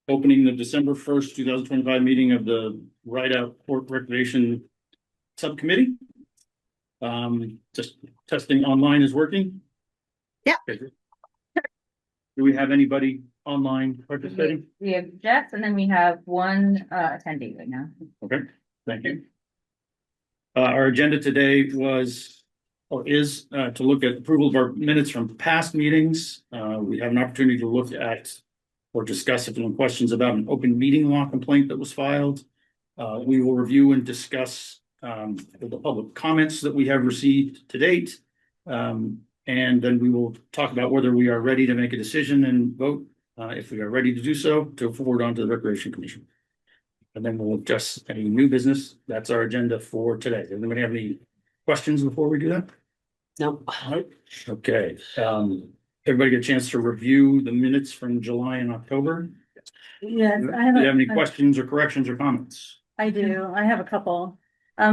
opening the December 1st, 2025 meeting of the Rideout Court Recreation Subcommittee. Just testing online is working. Yeah. Okay. Do we have anybody online participating? We have Jeff, and then we have one attendee right now. Okay, thank you. Our agenda today was or is to look at approval of our minutes from past meetings. We have an opportunity to look at or discuss if there are questions about an open meeting law complaint that was filed. We will review and discuss the public comments that we have received to date. And then we will talk about whether we are ready to make a decision and vote, if we are ready to do so, to forward on to the Recreation Commission. And then we'll adjust any new business. That's our agenda for today. Does anybody have any questions before we do that? No. Nope. Okay. Everybody get a chance to review the minutes from July and October? Yes, Do you have any questions or corrections or comments? I do. I have a couple.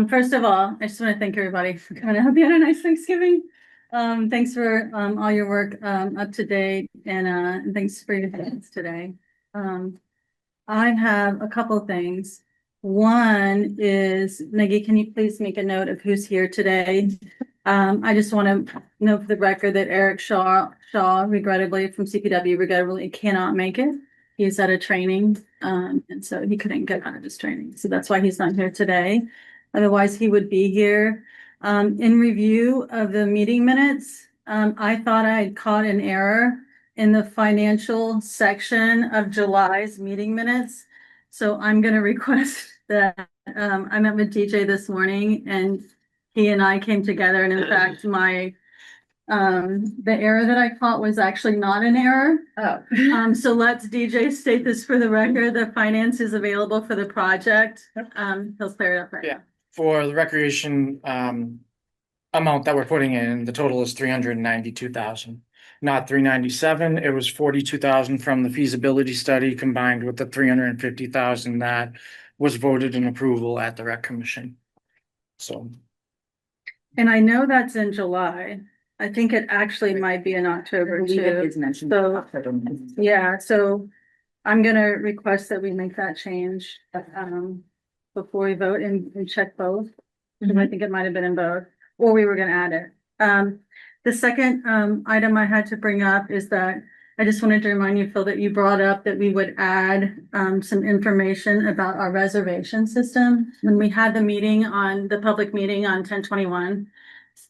First of all, I just want to thank everybody for coming. I hope you had a nice Thanksgiving. Thanks for all your work up to date, and thanks for your attendance today. I have a couple things. One is, Maggie, can you please make a note of who's here today? I just want to note for the record that Eric Shaw, regrettably from CPW, regrettably cannot make it. He's at a training, and so he couldn't get out of his training. So that's why he's not here today. Otherwise, he would be here. In review of the meeting minutes, I thought I had caught an error in the financial section of July's meeting minutes. So I'm going to request that I met with DJ this morning, and he and I came together. And in fact, the error that I caught was actually not an error. Oh. So let's DJ state this for the record. The finance is available for the project. He'll clear it up right now. For the recreation amount that we're putting in, the total is 392,000, not 397. It was 42,000 from the feasibility study combined with the 350,000 that was voted in approval at the Rec Commission. So. And I know that's in July. I think it actually might be in October too. So, yeah, so I'm gonna request that we make that change before we vote and check both. Because I think it might have been in both, or we were gonna add it. The second item I had to bring up is that I just wanted to remind you, Phil, that you brought up that we would add some information about our reservation system. When we had the meeting on the public meeting on 10/21,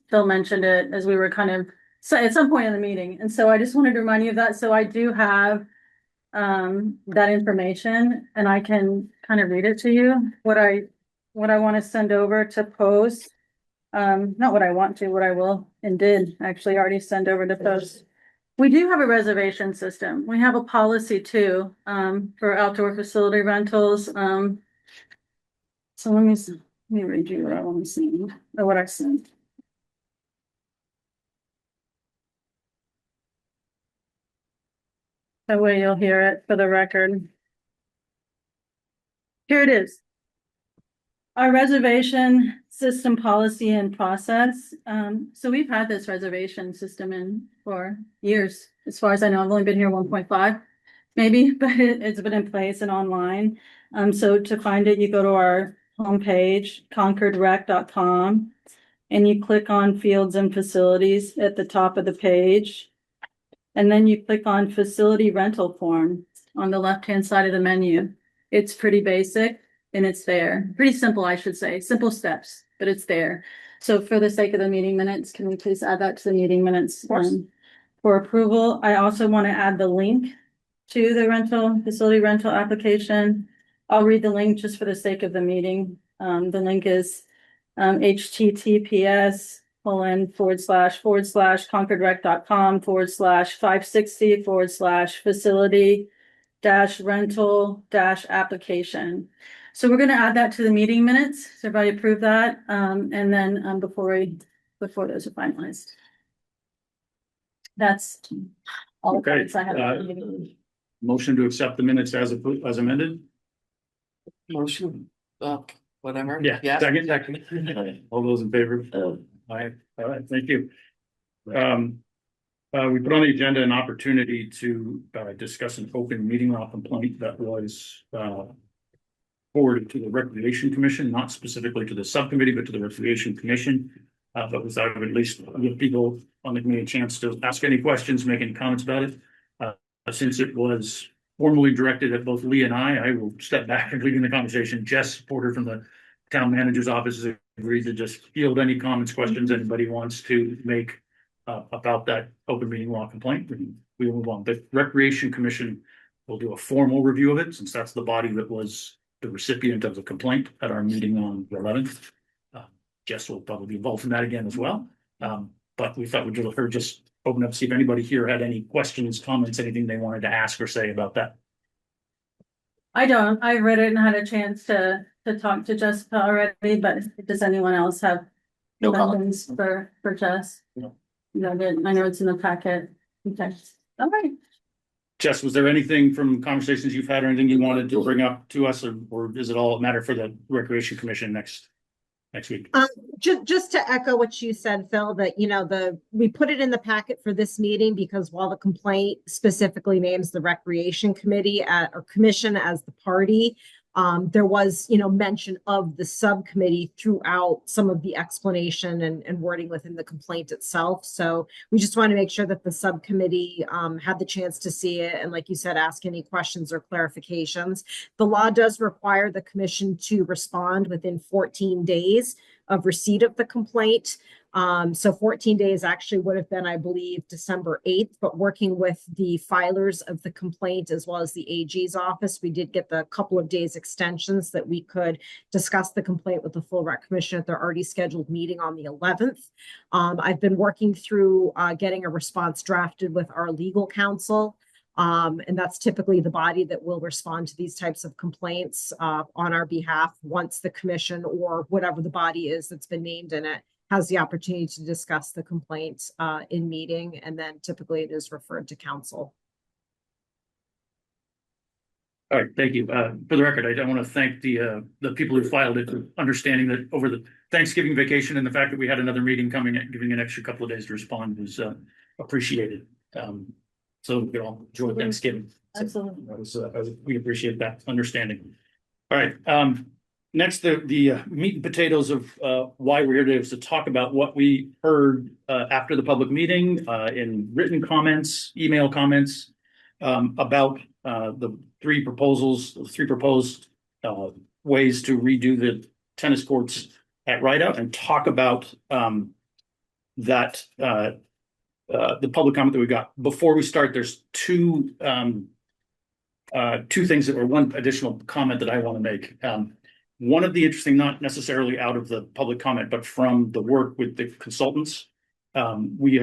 Phil mentioned it as we were kind of at some point in the meeting. And so I just wanted to remind you of that. So I do have that information, and I can kind of read it to you. What I want to send over to post, not what I want to, what I will and did actually already send over to post. We do have a reservation system. We have a policy too, for outdoor facility rentals. So let me read you what I want to see, or what I sent. That way you'll hear it for the record. Here it is. Our reservation system policy and process. So we've had this reservation system in for years. As far as I know, I've only been here 1.5, maybe, but it's been in place and online. So to find it, you go to our homepage, concordrec.com, and you click on fields and facilities at the top of the page. And then you click on facility rental form on the left-hand side of the menu. It's pretty basic and it's there. Pretty simple, I should say. Simple steps, but it's there. So for the sake of the meeting minutes, can we please add that to the meeting minutes for approval? I also want to add the link to the facility rental application. I'll read the link just for the sake of the meeting. The link is https://concordrec.com/560/facility-rental-application. So we're going to add that to the meeting minutes. So everybody approve that. And then before those are finalized. That's all the comments I have. Motion to accept the minutes as amended. Motion. Whatever. Yeah. Second. All those in favor? Oh. All right, thank you. We put on the agenda an opportunity to discuss an open meeting law complaint that was forwarded to the Recreation Commission, not specifically to the subcommittee, but to the Recreation Commission. But was I would at least give people on the committee a chance to ask any questions, make any comments about it. Since it was formally directed at both Lee and I will step back and leading the conversation. Jess Porter from the town manager's office has agreed to just field any comments, questions anybody wants to make about that open meeting law complaint. We will move on. The Recreation Commission will do a formal review of it, since that's the body that was the recipient of the complaint at our meeting on the 11th. Jess will probably be involved in that again as well. But we thought we'd just open up, see if anybody here had any questions, comments, anything they wanted to ask or say about that. I don't. I read it and had a chance to talk to Jessica already, but does anyone else have No questions for Jess? No. No, I know it's in the packet. Okay. All right. Jess, was there anything from conversations you've had or anything you wanted to bring up to us, or is it all a matter for the Recreation Commission next week? Just to echo what you said, Phil, that, we put it in the packet for this meeting because while the complaint specifically names the Recreation Committee or Commission as the party, there was, mention of the subcommittee throughout some of the explanation and wording within the complaint itself. So we just want to make sure that the subcommittee had the chance to see it. And like you said, ask any questions or clarifications. The law does require the commission to respond within 14 days of receipt of the complaint. So 14 days actually would have been, I believe, December 8th, but working with the filers of the complaint as well as the AG's office, we did get the couple of days extensions that we could discuss the complaint with the full rec commission at their already scheduled meeting on the 11th. I've been working through getting a response drafted with our legal counsel. And that's typically the body that will respond to these types of complaints on our behalf once the commission or whatever the body is that's been named in it has the opportunity to discuss the complaints in meeting, and then typically it is referred to council. All right, thank you. For the record, I want to thank the people who filed it for understanding that over the Thanksgiving vacation and the fact that we had another meeting coming in, giving an extra couple of days to respond was appreciated. So we could all enjoy Thanksgiving. Absolutely. We appreciate that understanding. All right. Next, the meat and potatoes of why we're here today is to talk about what we heard after the public meeting in written comments, email comments about the three proposed ways to redo the tennis courts at Rideout, and talk about that the public comment that we got. Before we start, there's two things that were one additional comment that I want to make. One of the interesting, not necessarily out of the public comment, but from the work with the consultants, we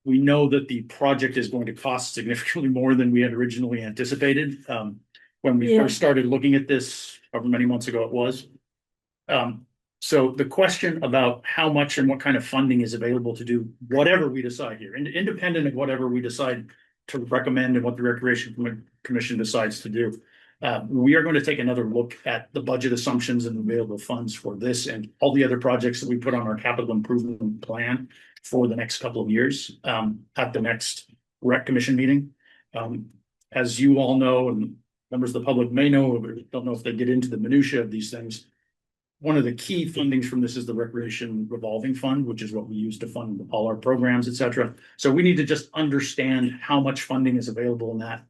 know that the project is going to cost significantly more than we had originally anticipated when we first started looking at this, however many months ago it was. So the question about how much and what kind of funding is available to do whatever we decide here, independent of whatever we decide to recommend and what the Recreation Commission decides to do. We are going to take another look at the budget assumptions and available funds for this and all the other projects that we put on our capital improvement plan for the next couple of years at the next Rec Commission meeting. As you all know, and members of the public may know, or don't know if they get into the minutia of these things, one of the key fundings from this is the Recreation Revolving Fund, which is what we use to fund all our programs, et cetera. So we need to just understand how much funding is available in that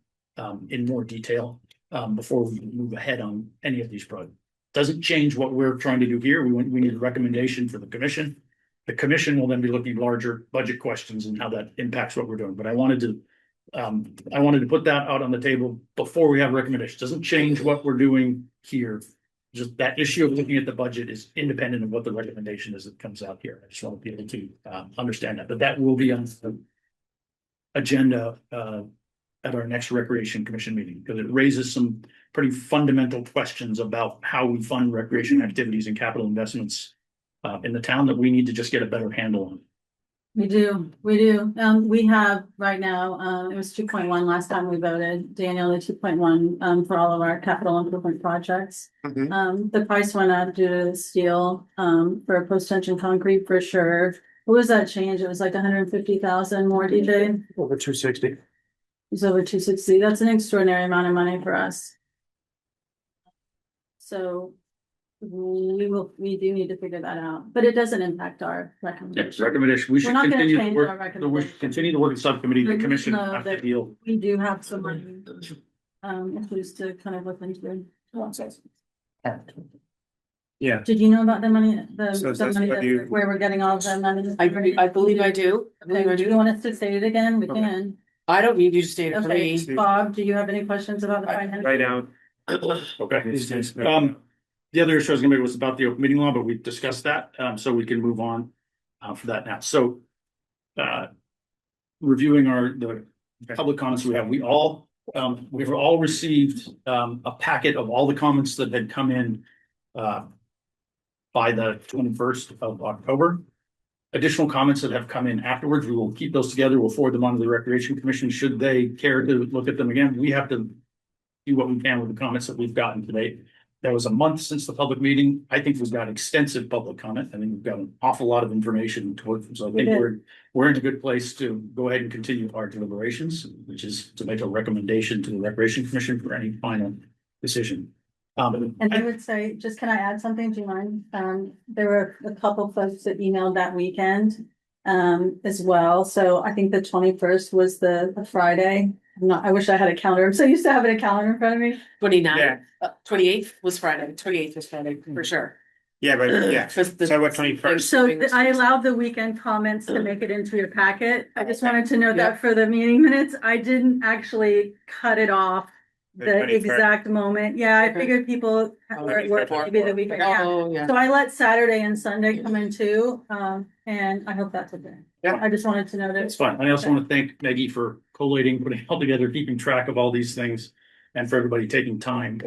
in more detail before we move ahead on any of these projects. Doesn't change what we're trying to do here. We need a recommendation for the commission. The commission will then be looking at larger budget questions and how that impacts what we're doing. But I wanted to put that out on the table before we have recommendations. Doesn't change what we're doing here. Just that issue of looking at the budget is independent of what the recommendation is that comes out here. I just want to be able to understand that. But that will be on the agenda at our next Recreation Commission meeting, because it raises some pretty fundamental questions about how we fund recreation activities and capital investments in the town that we need to just get a better handle on. We do. We have right now, it was 2.1 last time we voted, Daniel, the 2.1 for all of our capital improvement projects. The price went up due to steel for post-tension concrete for sure. What was that change? It was like 150,000 more, DJ. Over 260. It was over 260. That's an extraordinary amount of money for us. So we do need to figure that out, but it doesn't impact our Yes, recommendation. recommendation, we We're should not gonna continue to change work, our we should recommendation. continue to work in subcommittee, the But commission no, have to that- deal. We do have some money, issues to kind of look into. Yeah. Did you know about the money, So the that's money what that, where we're getting all of the money? I believe I do. I believe I Do you do. want us to say it again? We Okay. can. I don't need you to state it for Okay, me. Bob, do you have any questions about the finance? Right out. Okay. The other issue I was gonna make was about the open meeting law, but we discussed that, so we can move on for that now. So reviewing the public comments we've all received a packet of all the comments that had come in by the 21st of October. Additional comments that have come in afterwards, we will keep those together. We'll forward them on to the Recreation Commission. Should they care to look at them again, we have to do what we can with the comments that we've gotten today. That was a month since the public meeting. I think we've got extensive public comment. I think we've got an awful lot of information to work from. So I think we're in a good place to go ahead and continue our deliberations, which is to make a recommendation to the Recreation Commission for any final decision. And I would say, just can I add something? Do you mind? There were a couple folks that emailed that weekend as well. So I think the 21st was the Friday. I wish I had a calendar. I'm so used to having a calendar in front of me. 29th, 28th was Friday. 28th was Friday for sure. Yeah, but yeah, Because the- so what 21st? So I allowed the weekend comments to make it into your packet. I just wanted to note that for the meeting minutes, I didn't actually cut it off The the 21st. exact moment. Yeah, I Okay. figured people were at work, maybe the weekend. Yeah. Oh, yeah. So I let Saturday and Sunday come in too, and I hope that's okay. Yeah. I just wanted to note That's it. fine. I also want to thank Maggie for collating, putting it all together, keeping track of all these things. And for everybody taking time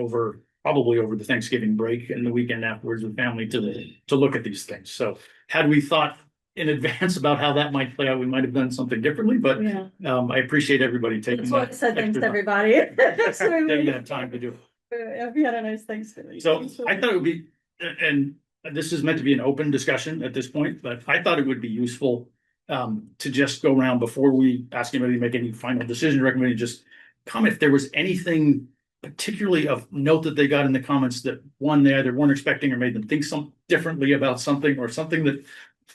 probably over the Thanksgiving break and the weekend afterwards with family to look at these things. So had we thought in advance about how that might play out, we might have done something differently, but Yeah. I appreciate everybody taking That's why I that. said thanks to extra everybody. taking that time to do it. Hope you had a nice Thanksgiving. So I thought it would be, and this is meant to be an open discussion at this point, but I thought it would be useful to just go around before we ask anybody to make any final decision, recommending just comment if there was anything particularly of note that they got in the comments that they either weren't expecting or made them think some differently about something, or something that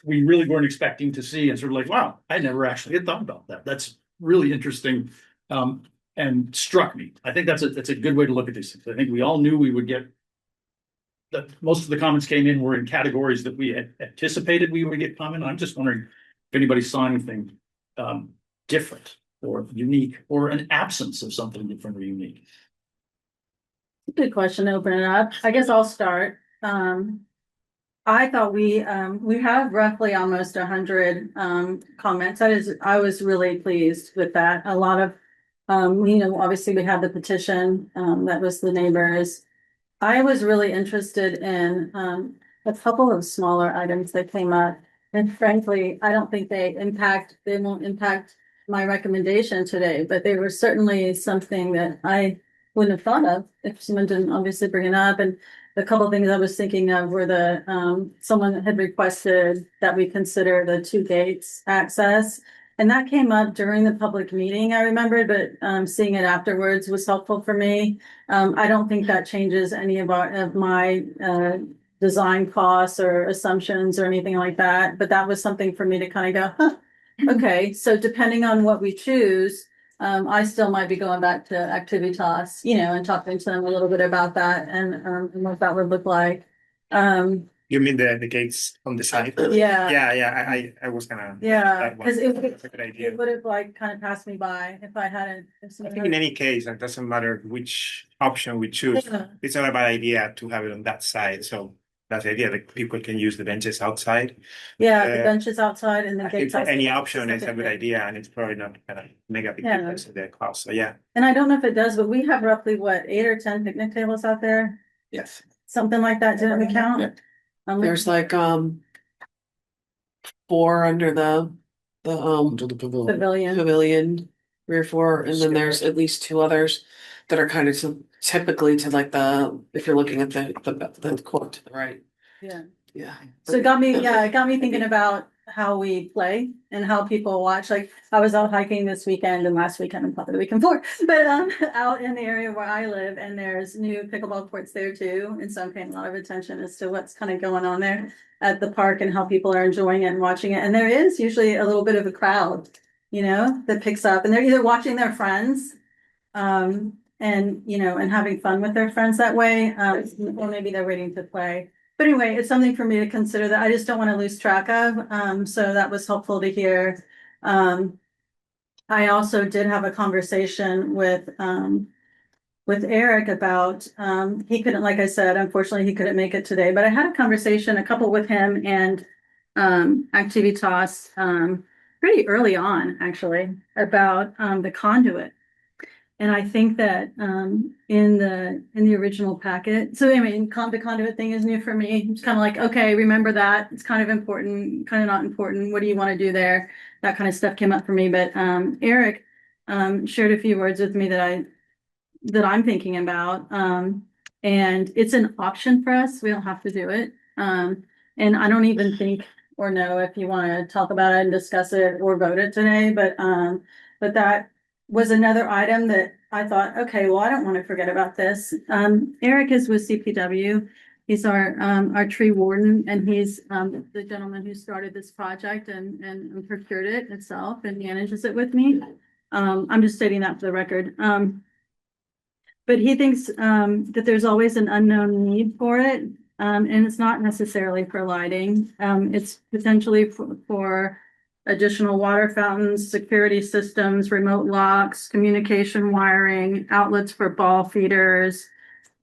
we really weren't expecting to see, and sort of like, wow, I never actually had thought about that. That's really interesting. And struck me. I think that's a good way to look at these things. I think we all knew we would get that most of the comments came in were in categories that we had anticipated we would get comment. I'm just wondering if anybody saw anything different or unique, or an absence of something different or unique. Good question to open it up. I guess I'll start. I thought we have roughly almost 100 comments. I was really pleased with that. A lot of, obviously we had the petition, that was the neighbors. I was really interested in a couple of smaller items that came up. And frankly, I don't think they won't impact my recommendation today, but they were certainly something that I wouldn't have thought of if someone didn't obviously bring it up. And the couple of things I was thinking of were someone had requested that we consider the 2 gates access. And that came up during the public meeting, I remembered, but seeing it afterwards was helpful for me. I don't think that changes any of my design costs or assumptions or anything like that. But that was something for me to kind of go, okay, so depending on what we choose, I still might be going back to Activitas, and talking to them a little bit about that and what that would look like. You mean the gates on the side? Yeah. Yeah, I was gonna. Yeah, that one. because That's a good idea. it would have kind of passed me by if I hadn't. I think in any case, it doesn't matter which option we choose. Yeah. It's not a bad idea to have it on that side. So that's the idea that people can use the benches outside. Yeah, the benches outside and the I think gates. outside. any option is a good idea, and it's probably not gonna make a big Yeah. difference in the cost. So yeah. And I don't know if it does, but we have roughly 8 or 10 picnic tables out there, Yes. something like that. Didn't we Yeah. count? There's like 4 under the To the pavilion. Pavilion. pavilion, 3 or 4, and then there's at least 2 others that are kind of typically to like if you're looking at the court to the right. Yeah. Yeah. So it got me thinking about how we play and how people watch. Like I was out hiking this weekend and last weekend and probably the weekend before, but out in the area where I live and there's new pickleball courts there too. And so I'm paying a lot of attention as to what's kind of going on there at the park and how people are enjoying it and watching it. And there is usually a little bit of a crowd, that picks up and they're either watching their friends, and having fun with their friends that way, or maybe they're waiting to play. But anyway, it's something for me to consider that I just don't want to lose track of. So that was helpful to hear. I also did have a conversation with Eric about, he couldn't, like I said, unfortunately, he couldn't make it today, but I had a couple with him and Activitas, pretty early on, actually, about the conduit. And I think that in the original packet, so anyway, the conduit thing is new for me. It's kind of like, okay, remember that. It's kind of important, kind of not important. What do you want to do there? That kind of stuff came up for me. But Eric shared a few words with me that I'm thinking about. And it's an option for us. We don't have to do it. And I don't even think or know if you want to talk about it and discuss it or vote it today. But that was another item that I thought, okay, well, I don't want to forget about this. Eric is with CPW. He's our tree warden, and he's the gentleman who started this project and procured it itself and manages it with me. I'm just stating that for the record. But he thinks that there's always an unknown need for it, and it's not necessarily for lighting. It's potentially for additional water fountains, security systems, remote locks, communication wiring, outlets for ball feeders,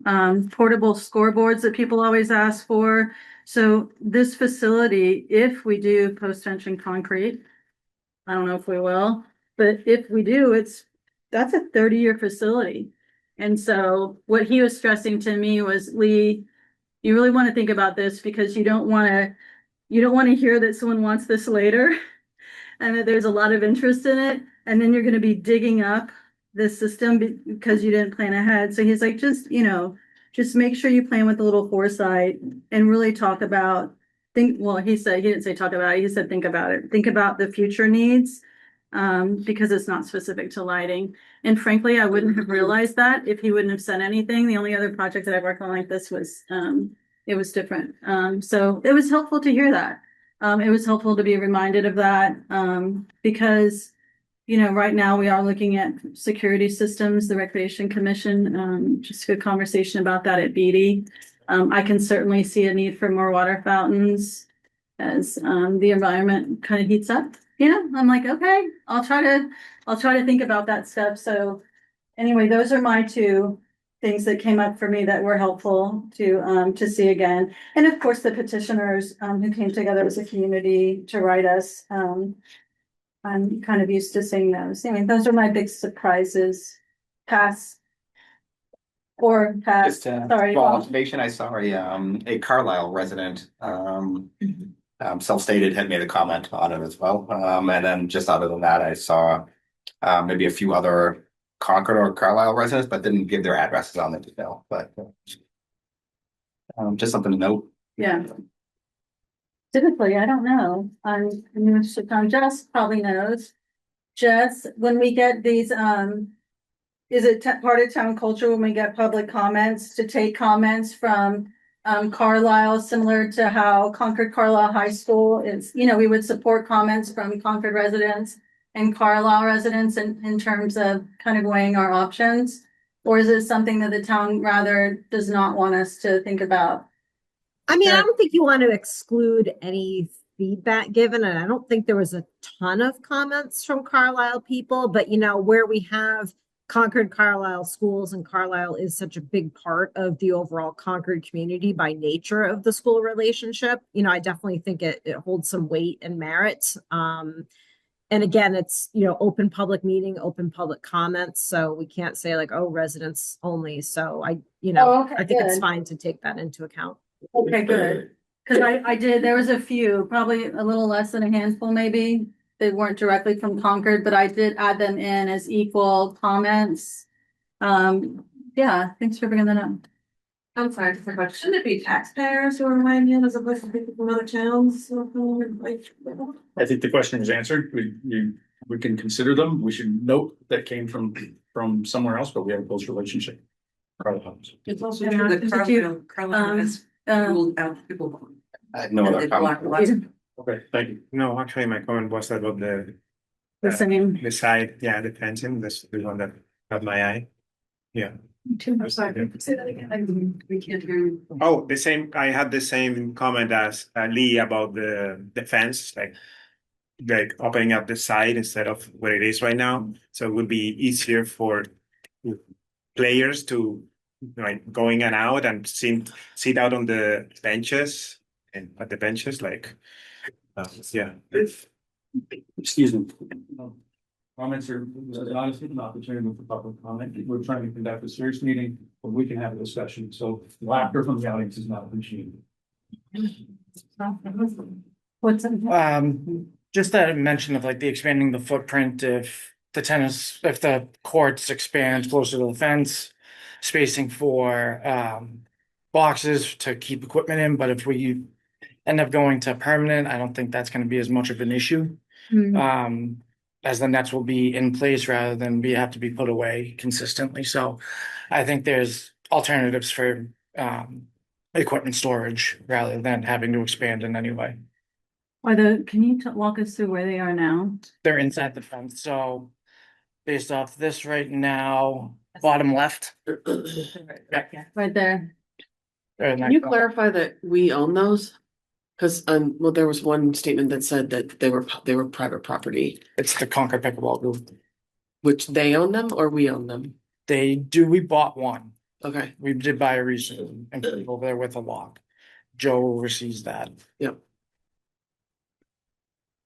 portable scoreboards that people always ask for. So this facility, if we do post-tension concrete, I don't know if we will, but if we do, that's a 30-year facility. And so what he was stressing to me was, Lee, you really want to think about this because you don't want to hear that someone wants this later and that there's a lot of interest in it. And then you're going to be digging up this system because you didn't plan ahead. So he's like, just make sure you plan with a little foresight and really talk about, he said, he didn't say talk about it. He said, think about it. Think about the future needs, because it's not specific to lighting. And frankly, I wouldn't have realized that if he wouldn't have said anything. The only other project that I've worked on like this was, it was different. So it was helpful to hear that. It was helpful to be reminded of that, because, right now we are looking at security systems, the Recreation Commission, just a good conversation about that at BD. I can certainly see a need for more water fountains as the environment kind of heats up. I'm like, okay, I'll try to think about that stuff. So anyway, those are my two things that came up for me that were helpful to see again. And of course, the petitioners who came together as a community to write us. I'm kind of used to seeing those. I mean, those are my big surprises. Pass. Just Sorry. small observation, I saw a Carlisle resident, self-stated had made a comment on it as well. And then just other than that, I saw maybe a few other Concord or Carlisle residents, but didn't give their addresses on the email, but just something to note. Yeah. Typically, I don't know. Jess probably knows. Jess, when we get these, is it part of town culture when we get public comments to take comments from Carlisle, similar to how Concord Carlisle High School is, we would support comments from Concord residents and Carlisle residents in terms of kind of weighing our options? Or is it something that the town rather does not want us to think about? I mean, I don't think you want to exclude any feedback given, and I don't think there was a ton of comments from Carlisle people, but where we have Concord Carlisle schools, and Carlisle is such a big part of the overall Concord community by nature of the school relationship, I definitely think it holds some weight and merit. And again, it's, open public meeting, open public comments. So we can't say like, oh, residents only. So I think it's fine to take that into account. Okay, good. Because there was a few, probably a little less than a handful, maybe. They weren't directly from Concord, but I did add them in as equal comments. Yeah, thanks for bringing that up. I'm sorry, just a question. Shouldn't it be taxpayers who are buying in as opposed to people from other towns? I think the question was answered. We can consider them. We should note that came from somewhere else, but we have a close relationship. It's also Yeah, true that did you, Carlisle has ruled out people. I had no other comment. Okay, thank you. No, actually, my comment was about the same. the side, yeah, the fencing, this the one that caught my eye. Yeah. I'm sorry, say that again. We can't hear you. Oh, the same, I had the same comment as Lee about the fence, like opening up the side instead of where it is right now. So it would be easier for players to like going and out and sit out on the benches and at the benches, yeah. Excuse me. Comments are honestly an opportunity for public comment. We're trying to conduct a serious meeting where we can have a discussion. So laughter from the audience is not appreciated. What's it? Just that mention of like the expanding the footprint, if the courts expand closer to the fence, spacing for boxes to keep equipment in, but if we end up going to permanent, I don't think that's gonna be as much of an issue. As the nets will be in place rather than have to be put away consistently. So I think there's alternatives for equipment storage rather than having to expand in any way. Can you walk us through where they are now? They're inside the fence, so based off this right now, bottom left. Right there. Can you clarify that we own those? Cause well, there was one statement that said that they were private property, It's the Concord Pickleball Group. which they own them or we own them? We bought one. Okay, We did buy a recent and put it over there with a lock. Joe oversees that. Yep.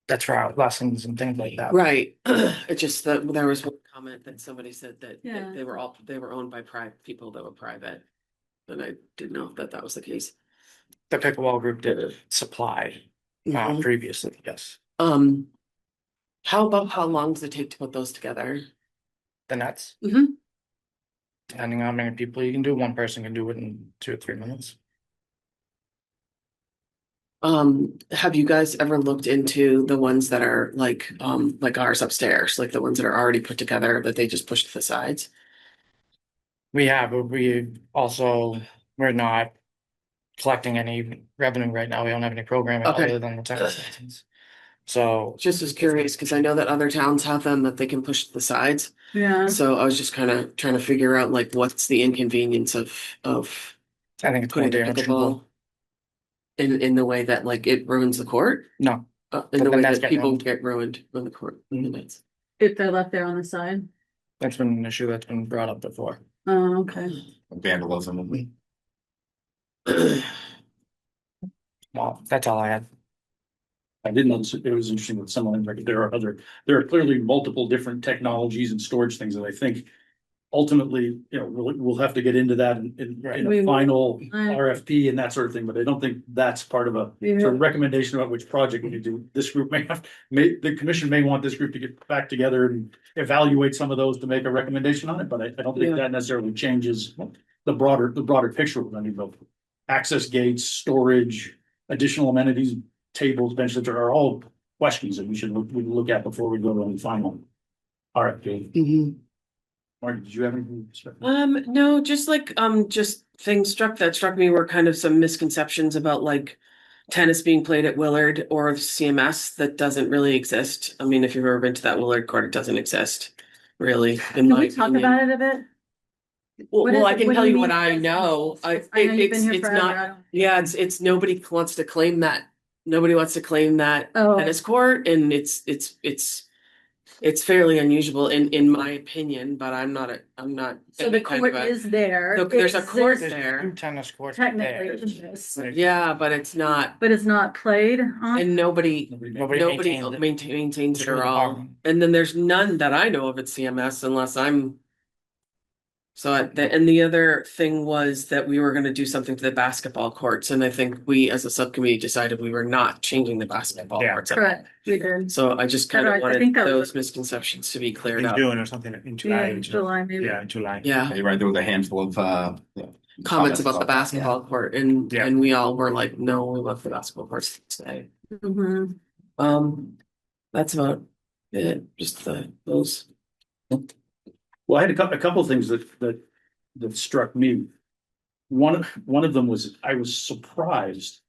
That's for our lessons and things like that. right. It's just that there was one comment that somebody said that Yeah. they were owned by people that were private. And I didn't know if that was the case. The pickleball group did supply Mhm. previously, yes. How long does it take to put those together? The nets. Mhm. Depending on how many people you can do, one person can do it in 2 or 3 minutes. Have you guys ever looked into the ones that are like ours upstairs, like the ones that are already put together that they just push to the sides? We have, but we're not collecting any revenue right now. We don't have any programming Okay. other than the tennis lessons. So Just as curious, because I know that other towns have them that they can push to the sides. Yeah. So I was just kind of trying to figure out like what's the inconvenience of I think it's more putting a damage pickleball control. in the way that like it ruins the court, No, in But the the way nets that get people ruined. get ruined on the court. in the nets. If they're left there on the side. that's been an issue that's been brought up before. Oh, okay. Vandalism. Well, that's all I had. I did notice it was interesting with some of them, there are clearly multiple different technologies and storage things that I think ultimately, we'll have to get into that in We a will. final Right. RFP and that sort of thing, but I don't think that's part of a Yeah. sort of recommendation about which project we do. This group the commission may want this group to get back together and evaluate some of those to make a recommendation on it, but I don't think Yeah. that necessarily changes the broader picture of any of access gates, storage, additional amenities, tables, benches, are all questions that we look at before we go to any final RFP. Mhm. Marty, did you have anything? No, just things that struck me were kind of some misconceptions about like tennis being played at Willard or CMS that doesn't really exist. I mean, if you've ever been to that Willard court, it doesn't exist really, in Can my we talk opinion. about it a bit? Well, What is I it- can what do tell you you what mean? I know. I know you've been here It's forever. not, yeah, it's nobody wants to claim that. Nobody wants to claim that Oh. tennis court, and it's fairly unusual in my opinion, but I'm not. So the any kind court of a- is there. Look, there's a It court exists there. 2 tennis courts Technically, there. it exists, Yeah, but it's not, but it's not played on. and nobody Nobody maintains it Through at the all. department. And then there's none that I know of at CMS unless I'm. And the other thing was that we were gonna do something to the basketball courts, and I think we as a subcommittee decided we were not changing the basketball Yeah. courts at all. Correct, we did. So I just kind Right, of I wanted think that was- those misconceptions to be cleared In up. June or something, in July. Yeah, July maybe. Yeah, in July. Yeah, You're right, there was a handful of comments about the basketball court and, Yeah. and we all were like, no, we love the basketball courts today. Mhm. That's about it, just those. Well, I had a couple of things that struck me. One of them was, I was surprised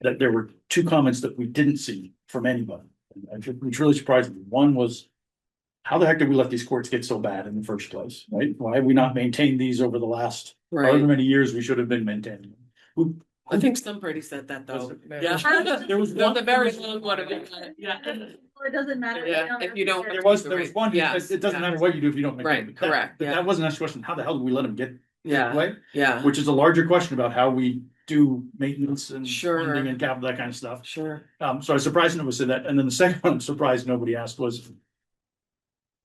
that there were two comments that we didn't see from anybody. Which really surprised me. One was, how the heck did we let these courts get so bad in the first place, right? Why have we not maintained these over the last however Right. many years we should have been maintaining them? I think somebody said that though. Was Yeah. There was The one. very long one of it. Yeah. Well, it doesn't matter. Yeah, if you don't- There was one, Yes, it doesn't yes. matter what you do if you don't maintain Right, it. correct, But yeah. that wasn't a question, how the hell do we let them get Yeah, away? yeah, Which is a larger question about how we do maintenance and Sure. funding and capital, that kind of stuff. sure. So I was surprised it was said that. And then the second one, I'm surprised nobody asked was,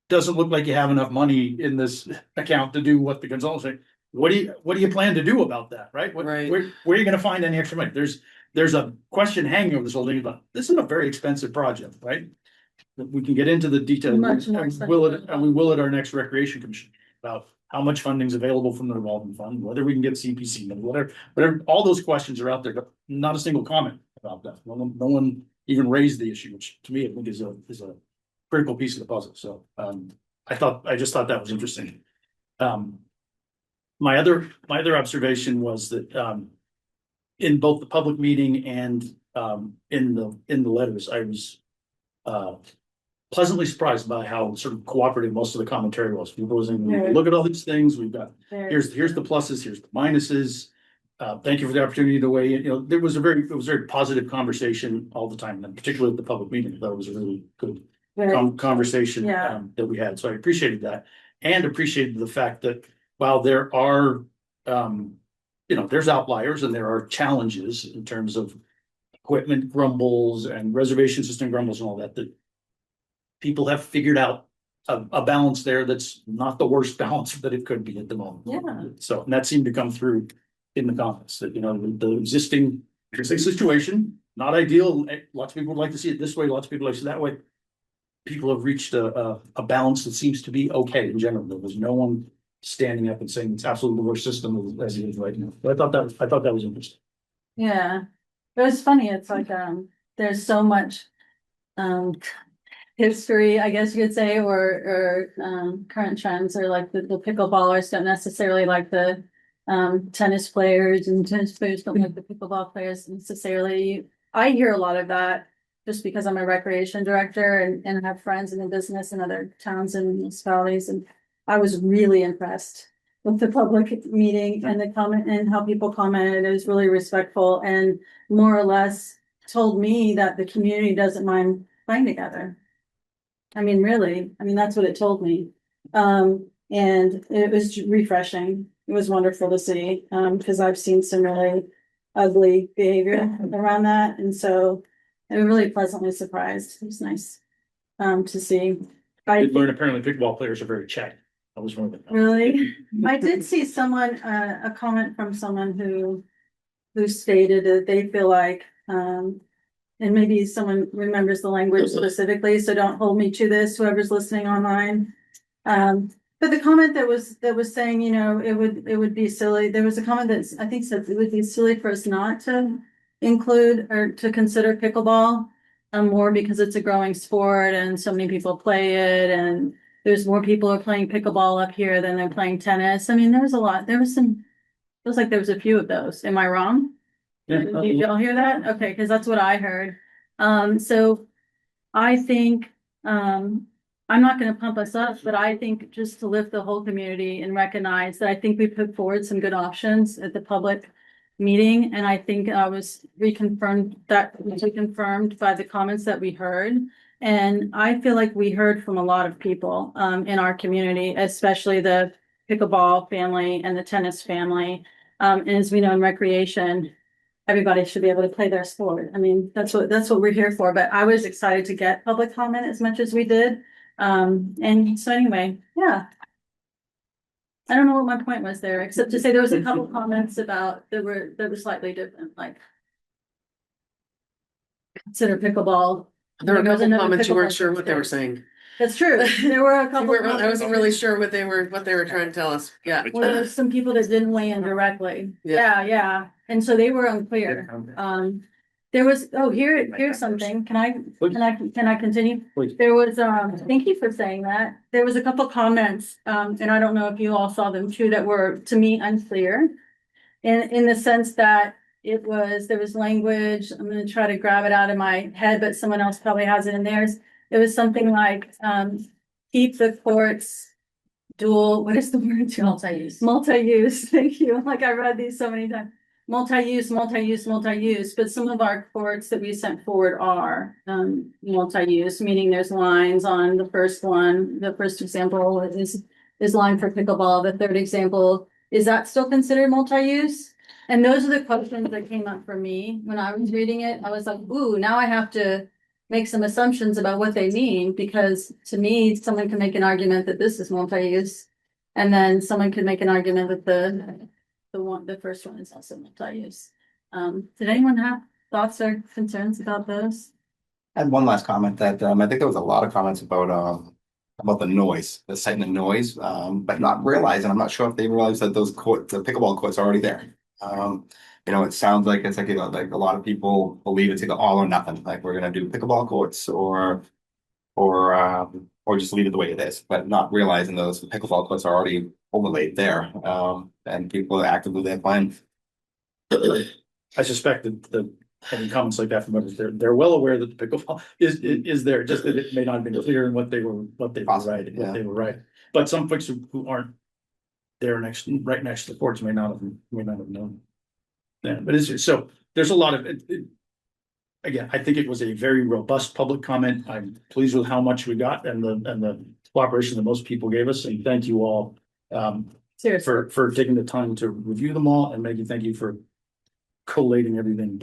doesn't look like you have enough money in this account to do what the consultants say. What do you plan to do about that, right? Right. Where are you gonna find any extra money? There's a question hanging over this whole thing about, this is a very expensive project, right? We can get into the details. Much more And we will at our next recreation commission about how much funding is available from the revolving fund, whether we can get CPC, and whatever, all those questions are out there, but not a single comment about that. No one even raised the issue, which to me, I think is a critical piece of the puzzle. So, I just thought that was interesting. My other observation was that, in both the public meeting and, in the letters, I was, pleasantly surprised by how sort of cooperative most of the commentary was. People was saying, Yeah. look at all these things, we've got, There. here's the pluses, here's the minuses. Thank you for the opportunity to weigh in. It was a very positive conversation all the time, and particularly at the public meeting. That was a really good conversation, Yeah. that we had. So I appreciated that, and appreciated the fact that while there are, there's outliers and there are challenges in terms of equipment grumbles and reservation system grumbles and all that, that people have figured out a balance there that's not the worst balance that it could be at the moment. Yeah. So, and that seemed to come through in the comments that, the existing situation, not ideal. Lots of people would like to see it this way, lots of people like to see it that way. People have reached a balance that seems to be okay in general. There was no one standing up and saying it's absolutely the worst system as it is right now. But I thought that was interesting. Yeah, it was funny. It's like, there's so much, history, I guess you could say, or current trends, or like the pickleballers don't necessarily like the tennis players, and tennis players don't like the pickleball players necessarily. I hear a lot of that just because I'm a recreation director and have friends in the business in other towns and municipalities, and I was really impressed with the public meeting and the comment and how people commented. It was really respectful and more or less told me that the community doesn't mind playing together. I mean, really, that's what it told me. And it was refreshing. It was wonderful to see, because I've seen some really ugly behavior around that. And so I was really pleasantly surprised. It was nice, to see. I did learn apparently pickleball players are very chatty. I was one of them. Really? I did see someone, a comment from someone who stated that they feel like, and maybe someone remembers the language specifically, so don't hold me to this, whoever's listening online. But the comment that was saying, it would be silly. There was a comment that I think said it would be silly for us not to include or to consider pickleball, more because it's a growing sport and so many people play it, and there's more people who are playing pickleball up here than they're playing tennis. There was a lot. There was some, feels like there was a few of those. Am I wrong? Yeah. Did y'all hear that? Okay, because that's what I heard. So I think, I'm not gonna pump us up, but I think just to lift the whole community and recognize that I think we put forward some good options at the public meeting, and I think I was reconfirmed by the comments that we heard. And I feel like we heard from a lot of people, in our community, especially the pickleball family and the tennis family. And as we know in recreation, everybody should be able to play their sport. That's what we're here for, but I was excited to get public comment as much as we did. And so anyway, yeah. I don't know what my point was there, except to say there was a couple comments about that were slightly different, like consider pickleball. There were a couple Another comments you weren't pickleball sure what they were thing. saying. That's true. There were a couple. I wasn't really sure what they were trying to tell us. Yeah. Well, there were some people that didn't weigh in directly. Yeah. And so they were unclear. There was, here's something. Can I continue? Please. There was, thank you for saying that. There was a couple comments, and I don't know if you all saw them too, that were, to me, unclear. In the sense that there was language, I'm gonna try to grab it out of my head, but someone else probably has it in theirs. It was something like, keep the courts dual, what is the word? Multi-use, thank you. Like I read these so many times. Multi-use, but some of our courts that we sent forward are, multi-use, meaning there's lines on the first one. The first example is line for pickleball. The third example, is that still considered multi-use? And those are the questions that came up for me when I was reading it. I was like, ooh, now I have to make some assumptions about what they mean, because to me, someone can make an argument that this is multi-use. And then someone could make an argument that the first one is also multi-use. Did anyone have thoughts or concerns about those? I had one last comment that I think there was a lot of comments about the noise, the sight and noise, but not realizing, I'm not sure if they realize that the pickleball courts are already there. It sounds like it's like, like a lot of people believe it's either all or nothing, like we're gonna do pickleball courts or just leave it the way it is, but not realizing those pickleball courts are already overlaid there, and people are actively there playing. I suspect that any comments like that from others, they're well aware that the pickleball is there, just that it may not have been clear in what they were writing, what they were writing. But some folks who aren't there right next to the courts may not have known. Yeah, but so there's a lot of again, I think it was a very robust public comment. I'm pleased with how much we got and the cooperation that most people gave us, and thank you all Seriously. for taking the time to review them all, and Maggie, thank you for collating everything.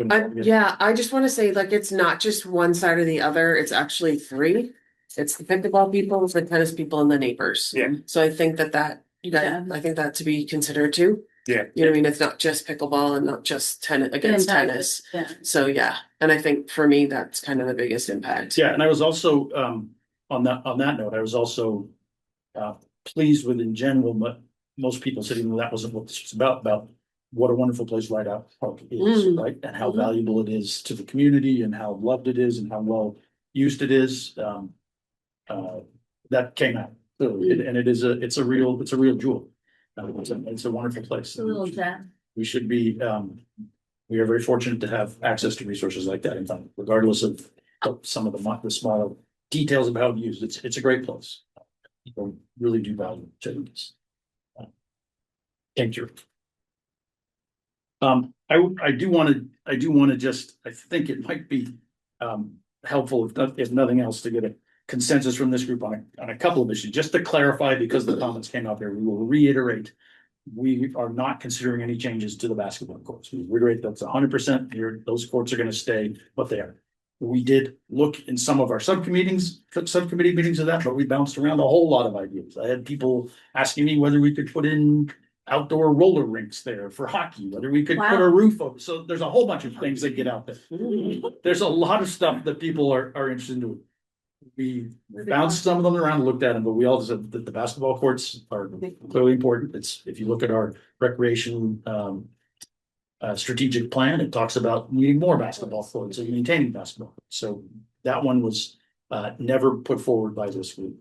I just want to say, like, it's not just one side or the other, it's actually three. It's the pickleball people, the tennis people, and the neighbors. Yeah. So I think that I think that to be considered too. Yeah. You know what I mean? It's not just pickleball and not just tennis against tennis. Yeah. So yeah, and I think for me, that's kind of the biggest impact. Yeah, and I was also on that note, I was also pleased with in general, but most people said even that wasn't what this was about what a wonderful place Rideout Park is, right? And how valuable it is to the community and how loved it is and how well used it is. That came out clearly, and it's a real jewel. It's a wonderful place. A little gem. We should be, we are very fortunate to have access to resources like that in town, regardless of some of the smaller details of how it's used. It's a great place. People really do value it. Thank you. I do want to just, I think it might be helpful if nothing else to get a consensus from this group on a couple of issues, just to clarify, because the comments came out there. We will reiterate, we are not considering any changes to the basketball courts. We reiterate that's 100%. Those courts are going to stay what they are. We did look in some of our subcommittee meetings of that, but we bounced around a whole lot of ideas. I had people asking me whether we could put in outdoor roller rinks there for hockey, whether we could put a roof over. So there's a whole bunch of things that get out there. There's a lot of stuff that people are interested in doing. We bounced some of them around, looked at them, but we all said that the basketball courts are clearly important. It's, if you look at our recreation strategic plan, it talks about needing more basketball courts and maintaining basketball courts. So that one was never put forward by this group.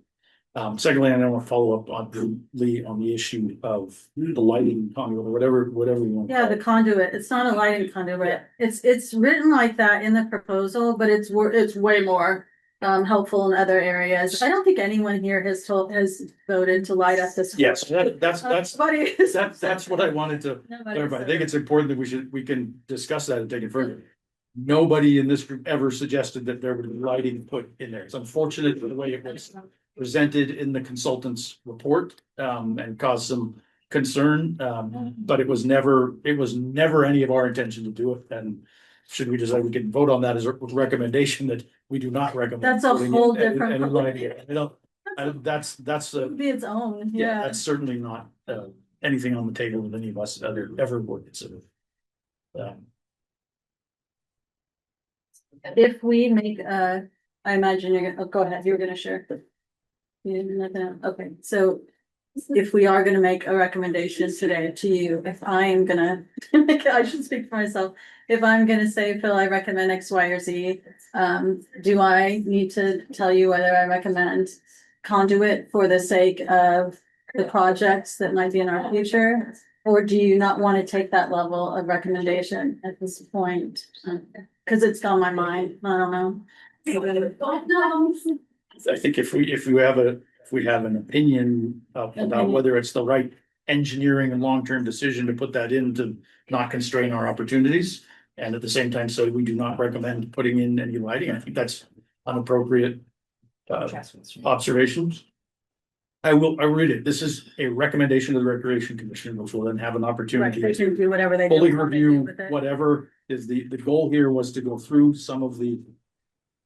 Secondly, I want to follow up on Lee on the issue of the lighting conduit or whatever you want. Yeah, the conduit. It's not a lighting conduit. It's written like that in the proposal, but it's way more helpful in other areas. I don't think anyone here has voted to light up this. Yes, that's what I wanted to clarify. I think it's important that we can discuss that and take it further. Nobody in this group ever suggested that there would be lighting put in there. It's unfortunate the way it was presented in the consultant's report and caused some concern. But it was never any of our intention to do it. And should we decide, we can vote on that as a recommendation that we do not recommend. That's a whole different. That's be its own. yeah, that's certainly not anything on the table that any of us ever would consider. If we make I imagine you're gonna go ahead, you were gonna share. Okay, so if we are gonna make a recommendation today to you, if I am gonna, I should speak for myself. If I'm gonna say, Phil, I recommend X, Y, or Z, do I need to tell you whether I recommend conduit for the sake of the projects that might be in our future? Or do you not want to take that level of recommendation at this point? Cause it's on my mind, I don't know. I think if we have an opinion about whether it's the right engineering and long-term decision to put that in to not constrain our opportunities. And at the same time, so we do not recommend putting in any lighting. I think that's an appropriate observations. I'll read it. This is a recommendation to the Recreation Commission, which will then have an opportunity Right, they to can do whatever they. fully want to review do with it. whatever is the goal here was to go through some of the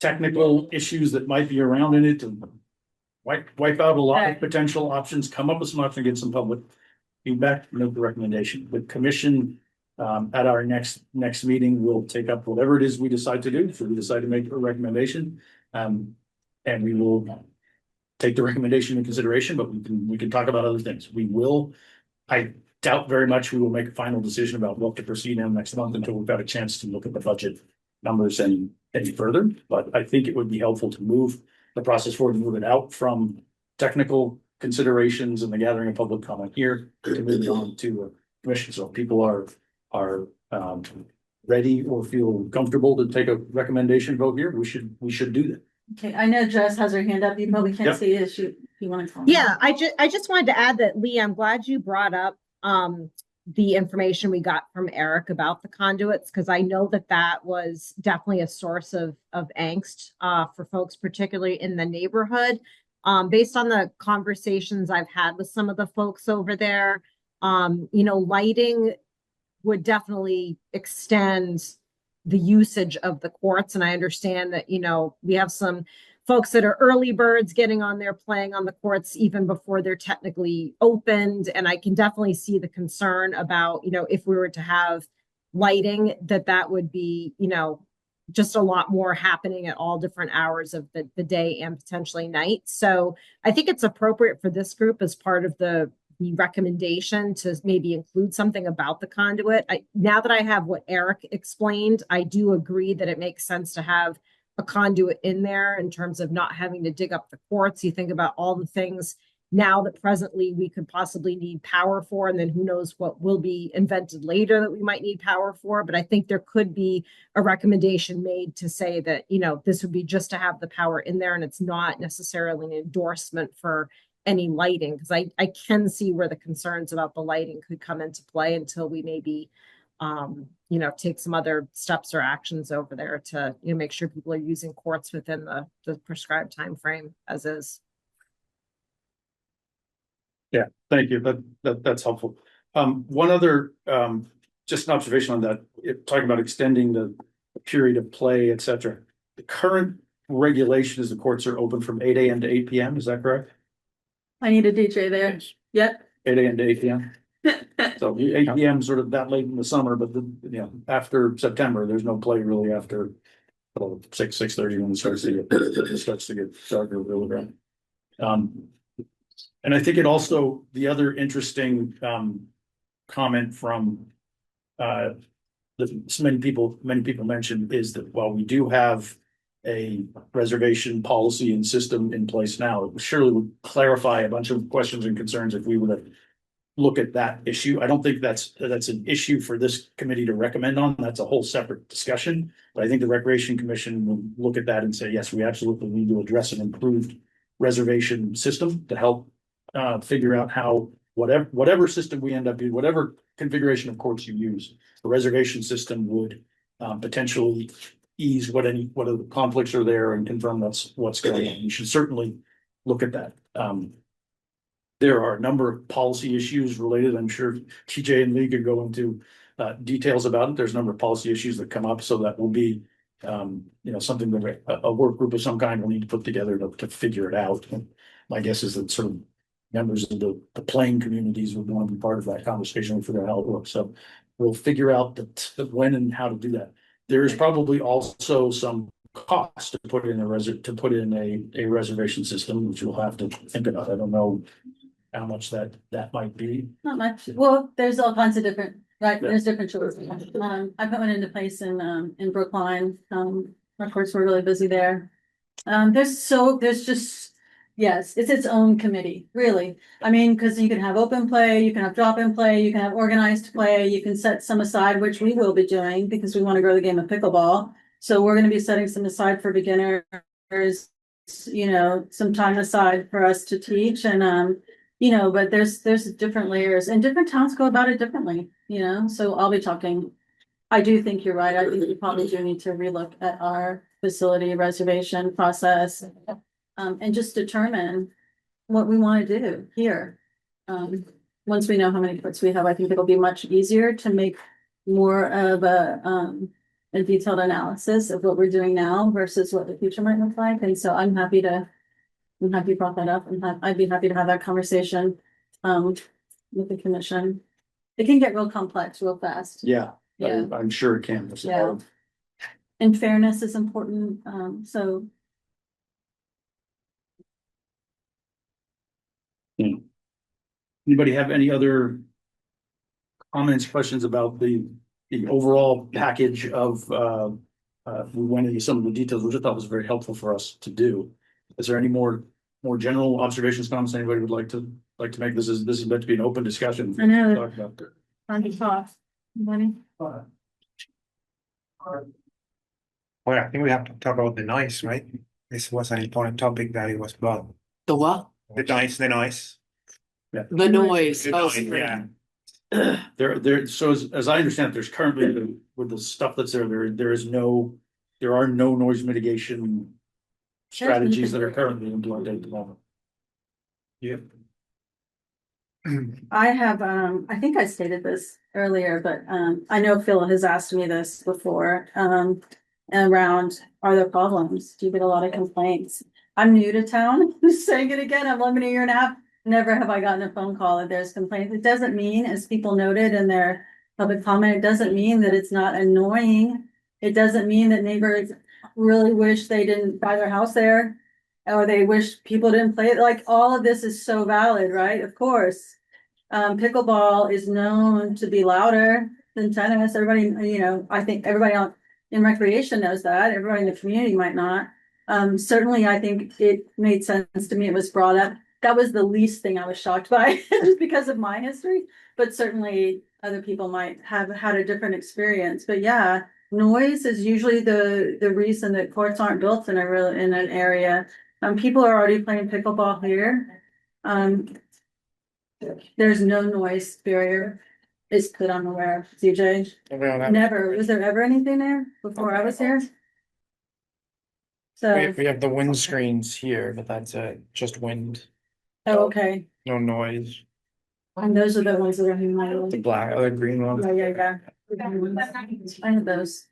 technical issues that might be around in it and wipe out a lot of Okay. potential options, come up with some options, get some public feedback, make the recommendation. The commission at our next meeting will take up whatever it is we decide to do. If we decide to make a recommendation, and we will take the recommendation in consideration, but we can talk about other things. I doubt very much we will make a final decision about what to proceed in next month until we've got a chance to look at the budget numbers any further. But I think it would be helpful to move the process forward and move it out from technical considerations and the gathering of public comment here to move it on to a commission. So if people are ready or feel comfortable to take a recommendation vote here, we should do that. Okay, I know Jess has her hand up, you probably can't Yep. see it, if you want to. Yeah, I just wanted to add that, Lee, I'm glad you brought up the information we got from Eric about the conduits, because I know that was definitely a source of angst for folks, particularly in the neighborhood. Based on the conversations I've had with some of the folks over there, lighting would definitely extend the usage of the courts. And I understand that, we have some folks that are early birds getting on there, playing on the courts even before they're technically opened. And I can definitely see the concern about, if we were to have lighting, that would be, just a lot more happening at all different hours of the day and potentially night. So I think it's appropriate for this group as part of the recommendation to maybe include something about the conduit. Now that I have what Eric explained, I do agree that it makes sense to have a conduit in there in terms of not having to dig up the courts. You think about all the things now that presently we could possibly need power for, and then who knows what will be invented later that we might need power for. But I think there could be a recommendation made to say that, this would be just to have the power in there, and it's not necessarily an endorsement for any lighting, because I can see where the concerns about the lighting could come into play until we maybe take some other steps or actions over there to make sure people are using courts within the prescribed time frame as is. Yeah, thank you. That's helpful. One other just an observation on that, talking about extending the period of play, et cetera. The current regulation is the courts are open from 8 a.m. to 8 p.m. Is that correct? I need a DJ there. Yep. 8 a.m. to 8 p.m. So 8 p.m. sort of that late in the summer, but after September, there's no play really after 6:30 when it starts to get darker really bright. And I think it also, the other interesting comment from many people mentioned is that while we do have a reservation policy and system in place now, it surely would clarify a bunch of questions and concerns if we were to look at that issue. I don't think that's an issue for this committee to recommend on. That's a whole separate discussion. But I think the Recreation Commission will look at that and say, yes, we absolutely need to address an improved reservation system to help figure out how whatever system we end up using, whatever configuration of courts you use, the reservation system would potentially ease what are the conflicts are there and confirm what's going on. You should certainly look at that. There are a number of policy issues related. I'm sure TJ and Lee could go into details about it. There's a number of policy issues that come up, so that will be something that a work group of some kind will need to put together to figure it out. And my guess is that sort of members of the playing communities would want to be part of that conversation and figure out how it works. So we'll figure out the when and how to do that. There is probably also some cost to put in a reservation system, which we'll have to think about. I don't know how much that might be. Not much. Well, there's all kinds of different, right, Yeah. there's different choices. I put one into place in Brookline. Of course, we're really busy there. There's just, yes, it's its own committee, really. I mean, because you can have open play, you can have drop-in play, you can have organized play, you can set some aside, which we will be doing because we want to grow the game of pickleball. So we're gonna be setting some aside for beginners, you know, some time aside for us to teach and you know, but there's different layers and different towns go about it differently, you know, so I'll be talking. I do think you're right. I think we probably do need to relook at our facility reservation process. And just determine what we want to do here. Once we know how many courts we have, I think it'll be much easier to make more of a detailed analysis of what we're doing now versus what the future might look like. And so I'm happy you brought that up and I'd be happy to have that conversation with the commission. It can get real complex real fast. Yeah, Yeah. I'm sure it can. There's a lot Yeah. of- And fairness is important. So Anybody have any other comments, questions about the overall package of, we went into some of the details, which I thought was very helpful for us to do. Is there any more general observations, comments anybody would like to make? This is meant to be an open discussion. I know. Talk about it. on the top. Money. Well, I think we have to talk about the noise, right? This was an important topic that it was brought. The what? The noise. The noise. The Oh, noise, yeah. So as I understand it, there's currently with the stuff that's there there are no noise mitigation strategies that are currently implemented at the moment. Yep. I have, I think I stated this earlier, but, I know Phil has asked me this before, around, are there problems? Do you get a lot of complaints? I'm new to town, just saying it again, I've lived in a year and a half. Never have I gotten a phone call that there's complaints. It doesn't mean, as people noted in their public comment, it doesn't mean that it's not annoying. It doesn't mean that neighbors really wish they didn't buy their house there. Or they wish people didn't play it. Like, all of this is so valid, right? Of course. Pickleball is known to be louder than tennis. Everybody, you know, I think everybody in recreation knows that. Everybody in the community might not. Certainly, I think it made sense to me. It was brought up. That was the least thing I was shocked by, just because of my history. But certainly, other people might have had a different experience. But yeah, noise is usually the reason that courts aren't built in an area. People are already playing pickleball here. There's no noise barrier. Is that I'm aware of, CJ. Never. Was there ever anything there before I was here? So, We have the wind screens here, but that's just wind, oh, okay. no noise. And those are the ones that are in my. The black, the green one. Yeah. I had those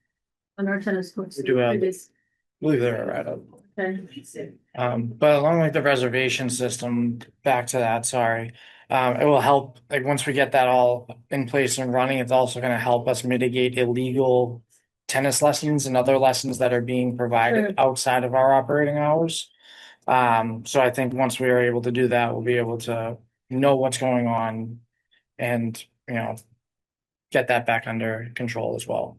on our tennis courts. We do have- Previous. I believe they're right up. Okay. But along with the reservation system, back to that, sorry. It will help, like, once we get that all in place and running, it's also gonna help us mitigate illegal tennis lessons and other lessons that are being Sure. provided outside of our operating hours. So I think once we are able to do that, we'll be able to know what's going on and, you know, get that back under control as well.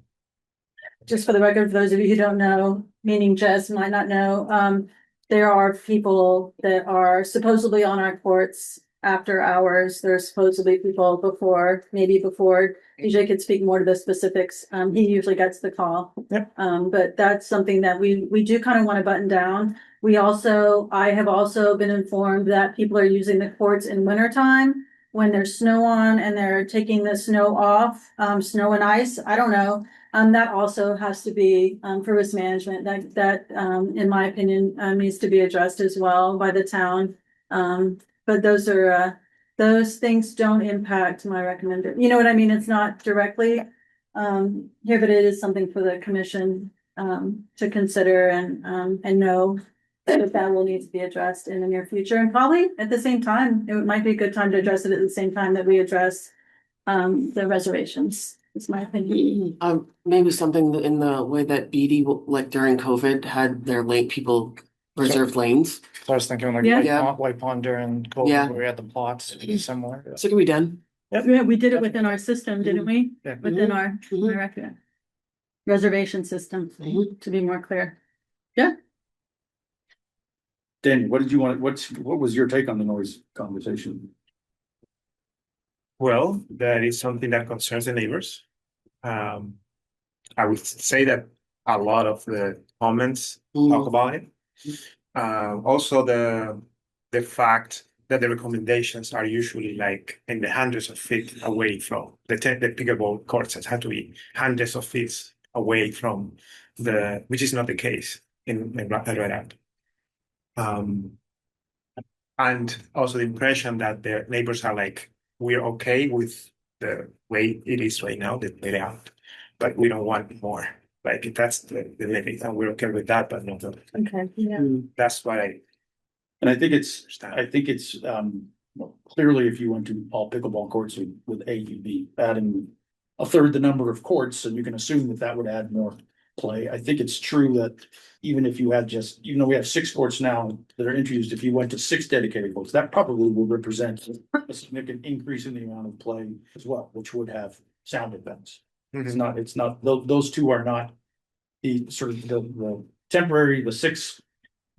Just for the record, for those of you who don't know, meaning Jess might not know, there are people that are supposedly on our courts after hours. There's supposedly people before, maybe before. DJ could speak more to the specifics. He usually gets the call. Yep. But that's something that we do kind of want to button down. I have also been informed that people are using the courts in wintertime when there's snow on and they're taking the snow off, snow and ice. I don't know. That also has to be, for risk management, that in my opinion, needs to be addressed as well by the town. But those things don't impact my recommendation. You know what I mean? It's not directly, here, but it is something for the commission, to consider and know that will need to be addressed in the near future. And probably at the same time, it might be a good time to address it at the same time that we address, the reservations. It's my opinion. Maybe something in the way that BD, like during COVID, had their lane, people reserved lanes. So I was thinking like Yeah. White Pond during Yeah. COVID, where we had the plots similar. So it can be done. Yeah, we did it within our system, didn't we? Yeah. Within our Mhm. record. Reservation system, Mhm. to be more clear. Danny, what did you want, what was your take on the noise conversation? Well, that is something that concerns the neighbors. I would say that a lot of the comments talk about it. Also the fact that the recommendations are usually like in the hundreds of feet away from the pickleball courts. It had to be hundreds of feet away from which is not the case in Rideout. And also the impression that the neighbors are like, we're okay with the way it is right now, the layout, but we don't want more. Like that's the limit, and we're okay with that, but not the. Okay, yeah. That's what I And I think it's, understand. well, clearly if you went to all pickleball courts with A, you'd be adding a third the number of courts, and you can assume that that would add more play. I think it's true that even if you had even though we have 6 courts now that are introduced, if you went to 6 dedicated courts, that probably will represent a significant increase in the amount of play as well, which would have sound events. It's not, those two are not the sort of the temporary, the 6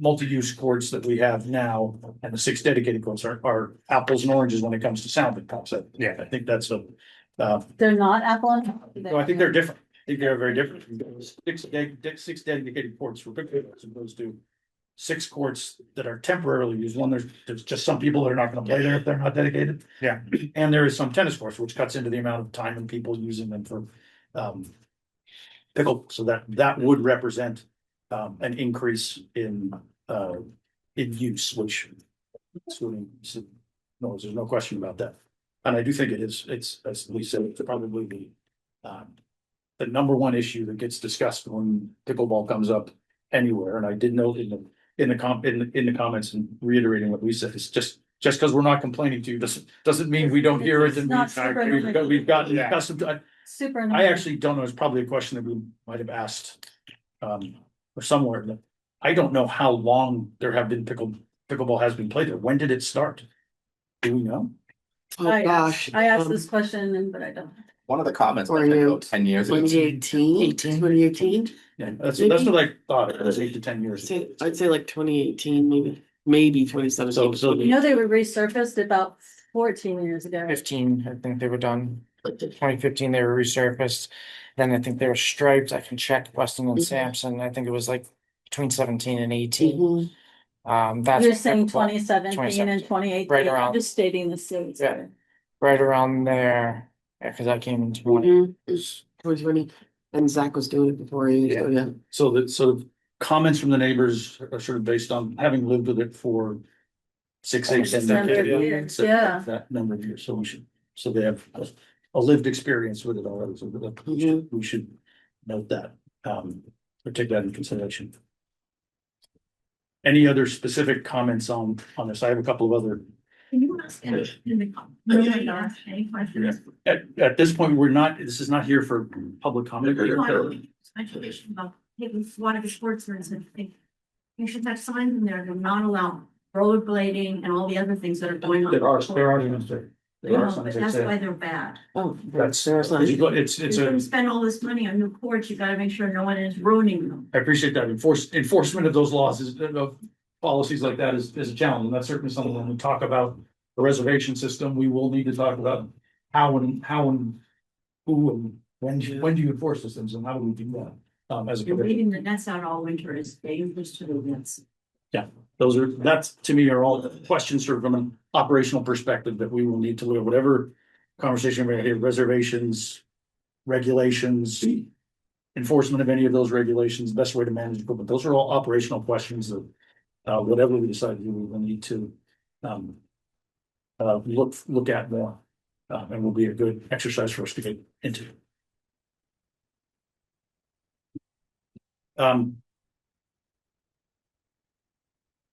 multi-use courts that we have now and the 6 dedicated courts are apples and oranges when it comes to sound impacts. Yeah. I think that's They're not Apple and. no, I think they're different. I think they're very different. 6 dedicated courts for pickleball as opposed to 6 courts that are temporarily used. One, there's just some people that are not gonna play there if they're not dedicated. Yeah. And there is some tennis courts, which cuts into the amount of time and people using them for pickle, so that would represent an increase in use, which no, there's no question about that. And I do think it's, as Lee said, it's probably the number one issue that gets discussed when pickleball comes up anywhere. And I did note in the comments and reiterating what we said, it's just because we're not complaining to you, doesn't mean we don't hear it and It's not we've gotten accustomed to it. Super. I annoying. actually don't know, it's probably a question that we might have asked or somewhere, but I don't know how long there have been pickleball has been played there. When did it start? Do we know? Oh, I gosh. asked this question, but I don't. One of the comments Or mentioned you- about 10 years ago. 2018. 2018. Yeah, that's what I thought, it was 8 to 10 years. I'd say like 2018, maybe 2017. So You know, they were resurfaced about 14 years ago. 15, I think they were done. 2015, they were resurfaced. Then I think they were striped. I can check Weston and Sampson. I think it was like between 17 and 18. That's You're saying well, 2017 and 2018. Right around. I'm just stating the states. Yeah. right around there. Yeah, because I came in 20. Mhm. 2020, and Zach was doing it before you, so yeah. So the comments from the neighbors are sort of based on having lived with it for 6, 8, 10 Number of decades. years, So yeah. that number of years, so they have a lived experience with it already, so we should note that, or take that into consideration. Any other specific comments on this? I have a couple of other. Can you ask any questions? At this point, this is not here for public comment. Speculation about taking water to sports rooms and things. You should have signs in there that not allow rollerblading and all the other things that are going on. There are signs there. There are But signs that that's say- why they're bad. Oh, That's, there's not. it's If you're a, gonna spend all this money on new courts, you gotta make sure no one is ruining them. I appreciate that. Enforcement of those laws of policies like that is a challenge. And that's certainly something when we talk about the reservation system, we will need to talk about how and who and when do you enforce those things and how do we do that? As a You're commission. leaving the nets out all winter is dangerous to the nets. That's to me are all questions sort of from an operational perspective that we will need to look at whatever conversation we're gonna have, reservations, regulations, enforcement of any of those regulations, best way to manage equipment. Those are all operational questions that whatever we decide to do, we will need to look at more, and will be a good exercise for us to get into.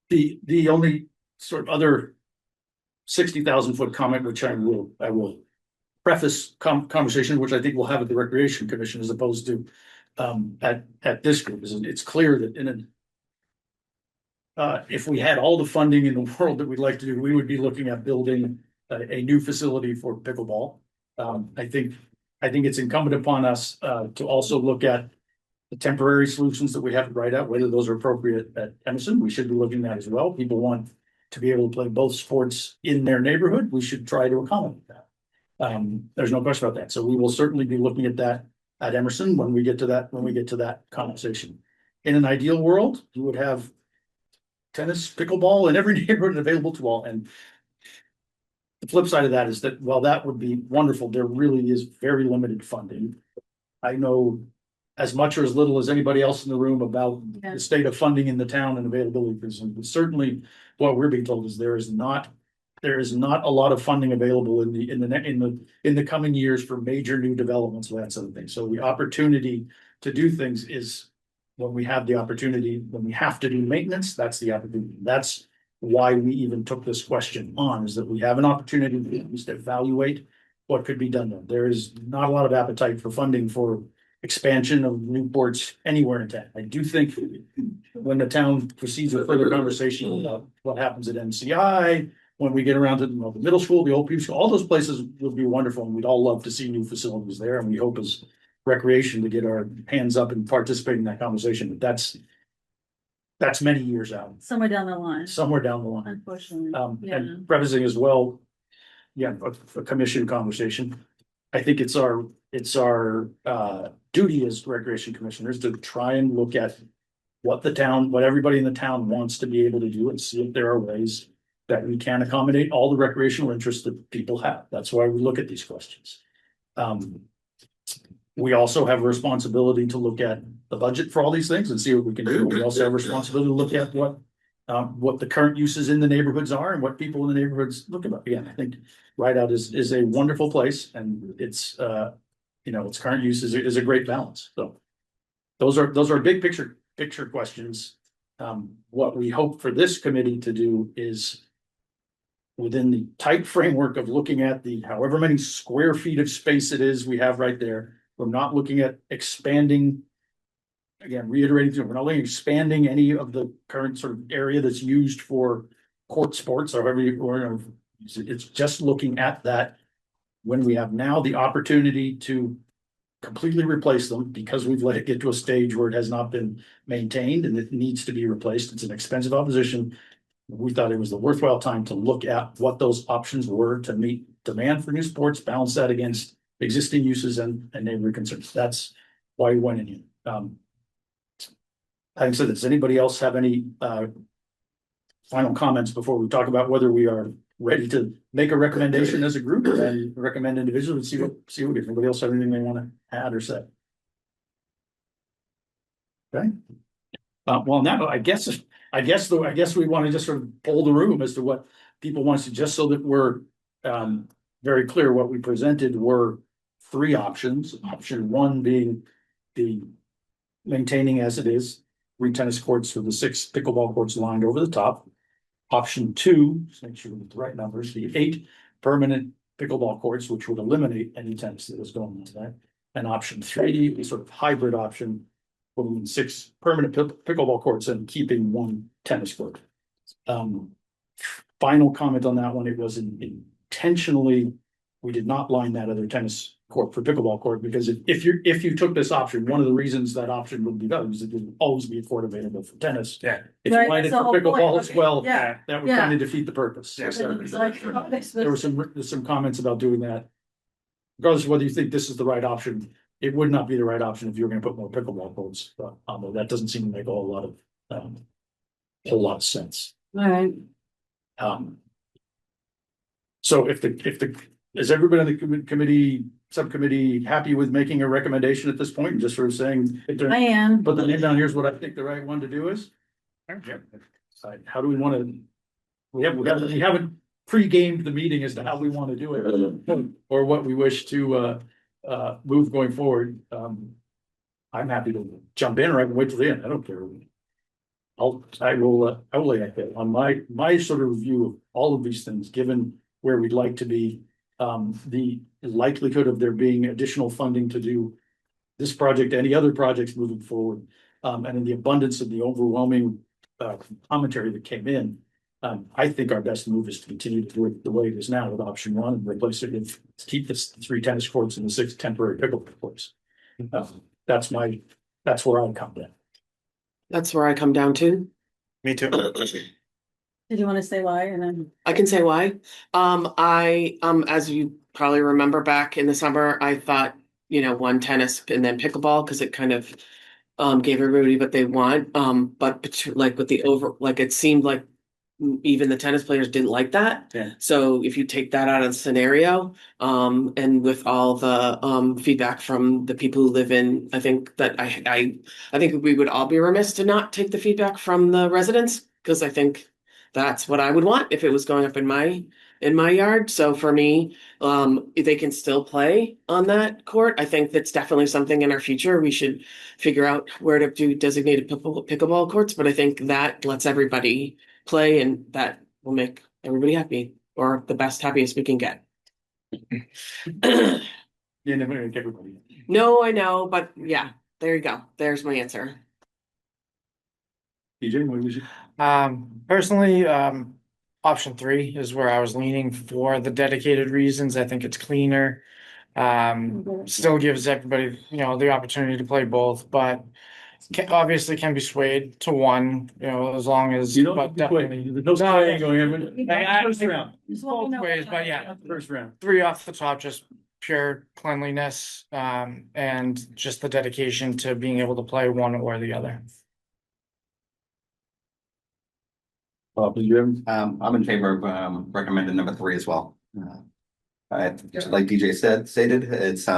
The only sort of other 60,000 foot comment, which I will preface conversation, which I think we'll have at the Recreation Commission as opposed to at this group, is it's clear that if we had all the funding in the world that we'd like to do, we would be looking at building a new facility for pickleball. I think it's incumbent upon us to also look at the temporary solutions that we have to write out, whether those are appropriate at Emerson. We should be looking at as well. People want to be able to play both sports in their neighborhood. We should try to accommodate that. There's no question about that. So we will certainly be looking at that at Emerson when we get to that conversation. In an ideal world, you would have tennis, pickleball in every neighborhood available to all. And the flip side of that is that while that would be wonderful, there really is very limited funding. I know as much or as little as anybody else in the room about Yeah. the state of funding in the town and availability for some, but certainly what we're being told is there is not a lot of funding available in the coming years for major new developments, that sort of thing. So the opportunity to do things is when we have the opportunity, when we have to do maintenance, that's the opportunity. That's why we even took this question on, is that we have an opportunity to at least evaluate what could be done there. There is not a lot of appetite for funding for expansion of new ports anywhere in town. I do think when the town proceeds with further conversation about what happens at NCI, when we get around to the middle school, the old people school, all those places will be wonderful, and we'd all love to see new facilities there, and we hope as recreation to get our hands up and participate in that conversation, but that's many years out, Somewhere down the line, somewhere down the line. unfortunately. Yeah. And prefacing as well, yeah, a commission conversation. I think it's our duty as recreation commissioners to try and look at what everybody in the town wants to be able to do and see if there are ways that we can accommodate all the recreational interests that people have. That's why we look at these questions. We also have a responsibility to look at the budget for all these things and see what we can do. We also have a responsibility to look at what the current uses in the neighborhoods are and what people in the neighborhoods look about. Again, I think Rideout is a wonderful place, and its current use is a great balance. So those are big picture questions. What we hope for this committee to do is, within the tight framework of looking at the however many square feet of space it is we have right there, we're not looking at expanding. Again, reiterating, we're not looking at expanding any of the current sort of area that's used for court sports or however it's just looking at that when we have now the opportunity to completely replace them because we've let it get to a stage where it has not been maintained and it needs to be replaced. It's an expensive opposition. We thought it was the worthwhile time to look at what those options were to meet demand for new sports, balance that against existing uses and neighborhood concerns. That's why we went in here. Having said, does anybody else have any final comments before we talk about whether we are ready to make a recommendation as a group and recommend individually and see what if anybody else have anything they want to add or say? Okay. Well, now I guess we want to just sort of poll the room as to what people want to, just so that we're very clear. What we presented were three options. Option one being the maintaining as it is, 3 tennis courts with the 6 pickleball courts lined over the top. Option two, just make sure we get the right numbers, the 8 permanent pickleball courts, which would eliminate any tennis that was going into that. And option three, a sort of hybrid option, putting in 6 permanent pickleball courts and keeping 1 tennis court. Final comment on that one, it was intentionally, we did not line that other tennis court for pickleball court, because if you took this option, one of the reasons that option would be valued is it would always be a court available for tennis. Yeah. If you Right, lined it that's for the whole point. pickleball as well, Yeah. that would Yeah. kind of defeat the purpose. Yeah. So It's like, there were some comments about doing that. Regardless of whether you think this is the right option, it would not be the right option if you were going to put more pickleball courts. Although that doesn't seem to make a whole lot of sense. all right. So is everybody on the subcommittee happy with making a recommendation at this point and just sort of saying, I am. put the name down, here's what I think the right one to do is? How do we want to? We haven't pre-gamed the meeting as to how we want to do it or what we wish to move going forward. I'm happy to jump in or I can wait till the end. I don't care. I will lay out there on my sort of review of all of these things, given where we'd like to be the likelihood of there being additional funding to do this project, any other projects moving forward, and in the abundance of the overwhelming commentary that came in, I think our best move is to continue to do it the way it is now with option one and replace it with, to keep the 3 tennis courts and the 6 temporary pickleball courts. That's where I'm coming in. That's where I come down to. Me too. Did you want to say why? And then, I can say why. As you probably remember back in the summer, I thought, one tennis and then pickleball, because it kind of gave everybody what they want. But like with it seemed like even the tennis players didn't like that. Yeah. So if you take that out of the scenario, and with all the feedback from the people who live in, I think that I think we would all be remiss to not take the feedback from the residents, because I think that's what I would want if it was going up in my yard. So for me, they can still play on that court. I think that's definitely something in our future. We should figure out where to do designated pickleball courts, but I think that lets everybody play, and that will make everybody happy, or the best happiest we can get. You never make everybody. No, I know, but yeah, there you go. There's my answer. DJ, what was you? Personally, option 3 is where I was leaning for the dedicated reasons. I think it's cleaner. Still gives everybody, the opportunity to play both, but obviously can be swayed to one, as long as, but definitely. There's no swaying going in. First round. Both ways, but yeah, First round. 3 off the top, just pure cleanliness, and just the dedication to being able to play one or the other. Bob, did you have? I'm in favor of recommending number 3 as well. Just like DJ stated, it's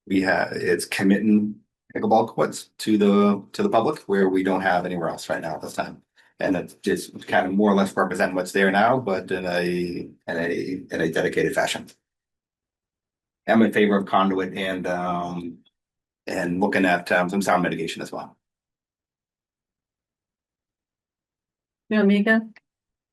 it's committing pickleball courts to the public where we don't have anywhere else right now at this time. And it's just kind of more or less represent what's there now, but in a dedicated fashion. I'm in favor of conduit and looking at some sound mitigation as well. Mika?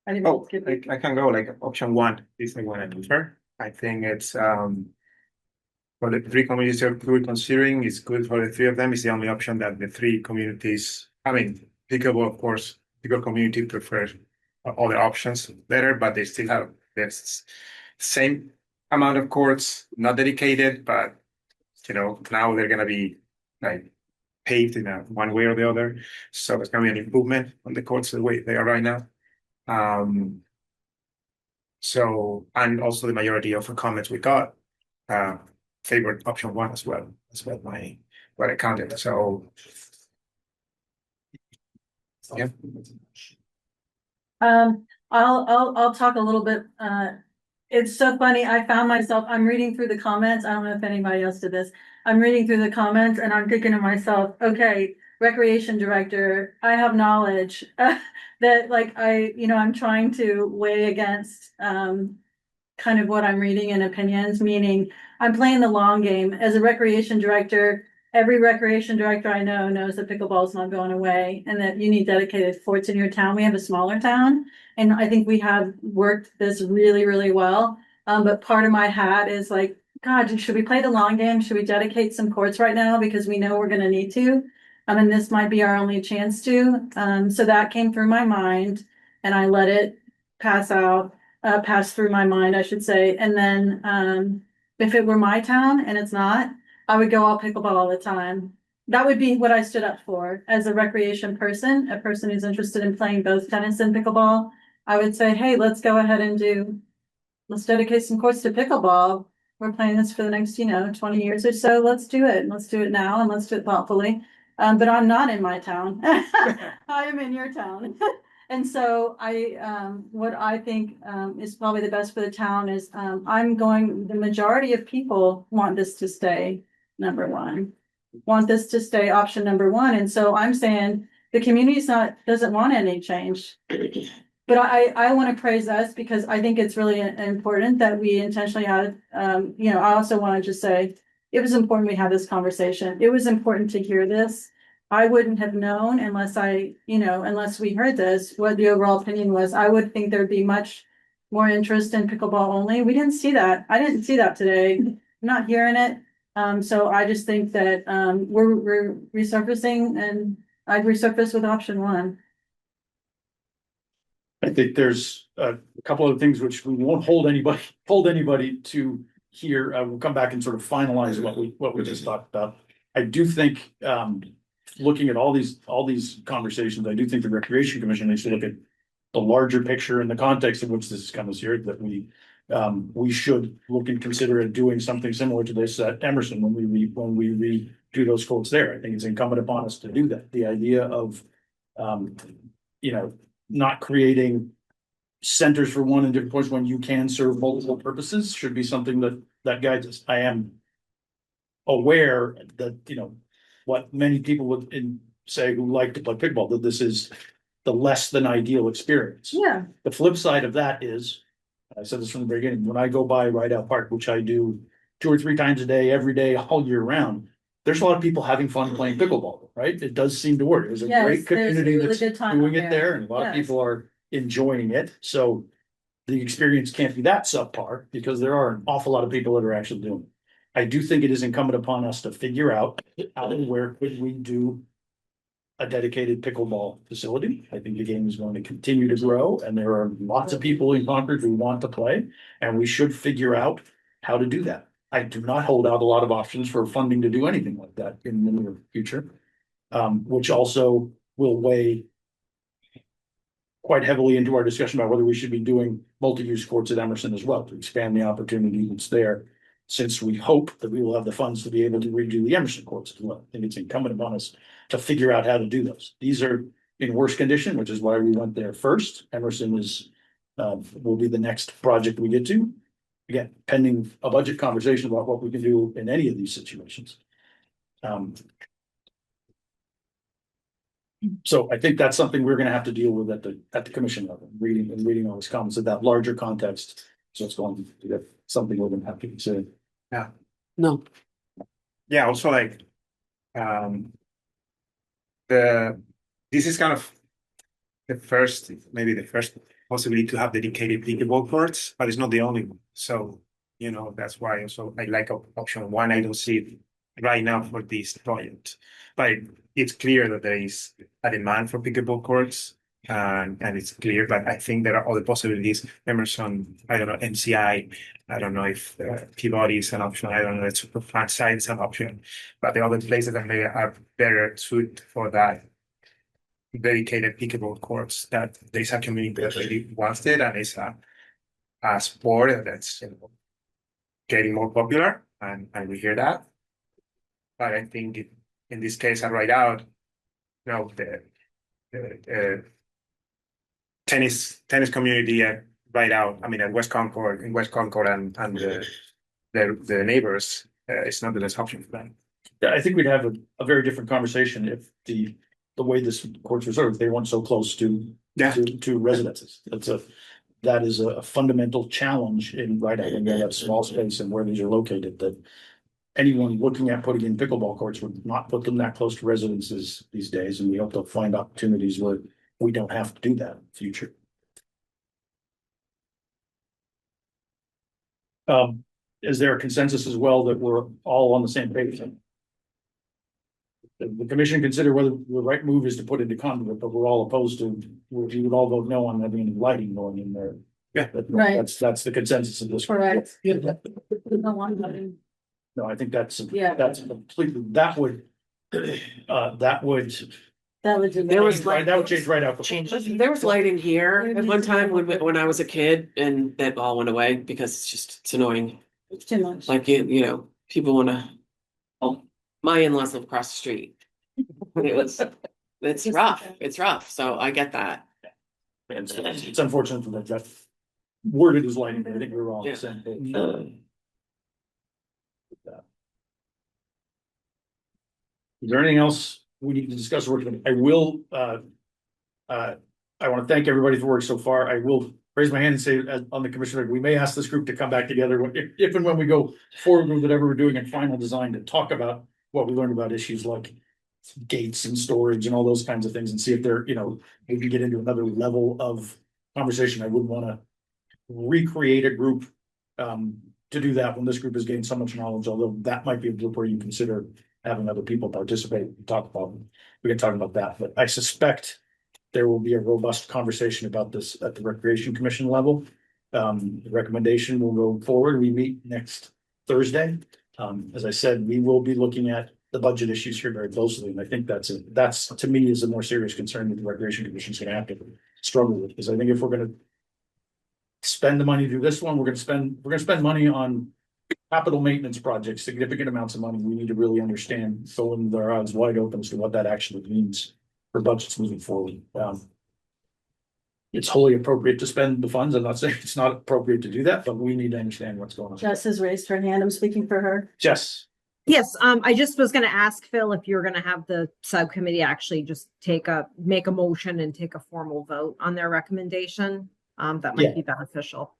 I didn't Oh, skip you. I can go like option 1 is the one I prefer. I think it's for the 3 communities that we're considering, it's good for the 3 of them. It's the only option that the 3 communities, pickleball, of course, pickleball community prefers other options better, but they still have this same amount of courts, not dedicated, but now they're gonna be like paved in one way or the other. So it's gonna be an improvement on the courts the way they are right now. So, and also the majority of the comments we got favored option 1 as well. That's what I counted. So yeah. I'll talk a little bit. It's so funny. I'm reading through the comments. I don't know if anybody else did this. I'm reading through the comments and I'm thinking to myself, okay, recreation director, I have knowledge that I'm trying to weigh against kind of what I'm reading and opinions, meaning I'm playing the long game. As a recreation director, every recreation director I know knows that pickleball is not going away and that you need dedicated courts in your town. We have a smaller town, and I think we have worked this really, really well. But part of my hat is like, God, should we play the long game? Should we dedicate some courts right now? Because we know we're going to need to. And this might be our only chance to. So that came through my mind and I let it pass through my mind, I should say. And then if it were my town and it's not, I would go all pickleball all the time. That would be what I stood up for as a recreation person, a person who's interested in playing both tennis and pickleball. I would say, hey, let's go ahead and let's dedicate some courts to pickleball. We're playing this for the next, 20 years or so. Let's do it. Let's do it now and let's do it thoughtfully. But I'm not in my town. I am in your town. And so what I think is probably the best for the town is the majority of people want this to stay number 1, want this to stay option number 1. And so I'm saying the community doesn't want any change. But I want to praise us because I think it's really important that we intentionally had, I also want to just say it was important we had this conversation. It was important to hear this. I wouldn't have known unless we heard this, what the overall opinion was. I would think there'd be much more interest in pickleball only. We didn't see that. I didn't see that today. I'm not hearing it. So I just think that, we're resurfacing, and I'd resurface with option one. I think there's a couple of things which we won't hold anybody to here. We'll come back and sort of finalize what we just talked about. I do think, looking at all these conversations, I do think the Recreation Commission needs to look at the larger picture in the context in which this is coming here, that we should look and consider doing something similar to this at Emerson when we redo those quotes there. I think it's incumbent upon us to do that. The idea of, not creating centers for one and different points when you can serve multiple purposes should be something that guides us. I am aware that, what many people would say who like to play pickleball, that this is the less than ideal experience. Yeah. The flip side of that is, I said this from the beginning, when I go by Rideout Park, which I do 2 or 3 times a day, every day, all year round, there's a lot of people having fun playing pickleball, right? It does seem to work. There's a Yes, great there's a community really that's good time doing out it there, and a lot of Yes. people are enjoying it. So the experience can't be that subpar because there are an awful lot of people that are actually doing it. I do think it is incumbent upon us to figure out how and where could we do a dedicated pickleball facility. I think the game is going to continue to grow, and there are lots of people in Concord who want to play, and we should figure out how to do that. I do not hold out a lot of options for funding to do anything like that in the near future, which also will weigh quite heavily into our discussion about whether we should be doing multi-use courts at Emerson as well to expand the opportunity that's there. Since we hope that we will have the funds to be able to redo the Emerson courts as well. I think it's incumbent upon us to figure out how to do those. These are in worse condition, which is why we went there first. Emerson will be the next project we get to. Again, pending a budget conversation about what we can do in any of these situations. So I think that's something we're gonna have to deal with at the commission level, reading all these comments of that larger context. So it's going to be something we're gonna have to consider. No, Yeah, also like, this is kind of maybe the first possibility to have dedicated pickleball courts, but it's not the only one. So, that's why also I like option one. I don't see it right now for this project, but it's clear that there is a demand for pickleball courts. And it's clear, but I think there are other possibilities. Emerson, I don't know, MCI, I don't know if Peabody is an option. I don't know if Superfan side is an option, but the other places that may are better suited for that dedicated pickleball courts, that there's a community that really wants it, and it's a sport that's getting more popular, and we hear that. But I think in this case, I write out, the tennis community right out. I mean, at West Concord, and the neighbors, it's not the best option for them. Yeah, I think we'd have a very different conversation if the way this courts were served, they weren't so close to residences. That is a fundamental challenge in Rideout, and they have small space and where these are located, that anyone looking at putting in pickleball courts would not put them that close to residences these days, and we hope to find opportunities where we don't have to do that in the future. Is there a consensus as well that we're all on the same page? The commission consider whether the right move is to put into conduit, but we're all opposed to, we would all vote no on having any lighting going in there. Yeah. Right. That's the consensus of this. Correct. No, I think that's completely, That would. there was that would change right out. There was lighting here at one time when I was a kid, and that all went away because it's annoying. It's too much. Like, people wanna, my in-laws live across the street. It's rough, so I get that. It's unfortunate that worded as lighting, but I think we're all on the same page. Is there anything else we need to discuss? I will, I want to thank everybody for work so far. I will raise my hand and say, on the commissioner, we may ask this group to come back together if and when we go forward with whatever we're doing in final design, to talk about what we learned about issues like gates and storage and all those kinds of things, and see if they're, we can get into another level of conversation. I wouldn't want to recreate a group to do that when this group has gained so much knowledge, although that might be a group where you consider having other people participate and talk about. We can talk about that, but I suspect there will be a robust conversation about this at the Recreation Commission level. The recommendation will go forward. We meet next Thursday. As I said, we will be looking at the budget issues here very closely, and I think that's to me is a more serious concern that the Recreation Commission is going to have to struggle with, because I think if we're going to spend the money to do this one, we're going to spend money on capital maintenance projects, significant amounts of money. We need to really understand, filling their eyes wide open as to what that actually means for budgets moving forward. It's wholly appropriate to spend the funds. I'm not saying it's not appropriate to do that, but we need to understand what's going on. Jess has raised her hand. I'm speaking for her. Jess. Yes, I just was gonna ask Phil if you're gonna have the subcommittee actually just make a motion and take a formal vote on their recommendation. That Yeah. might be beneficial.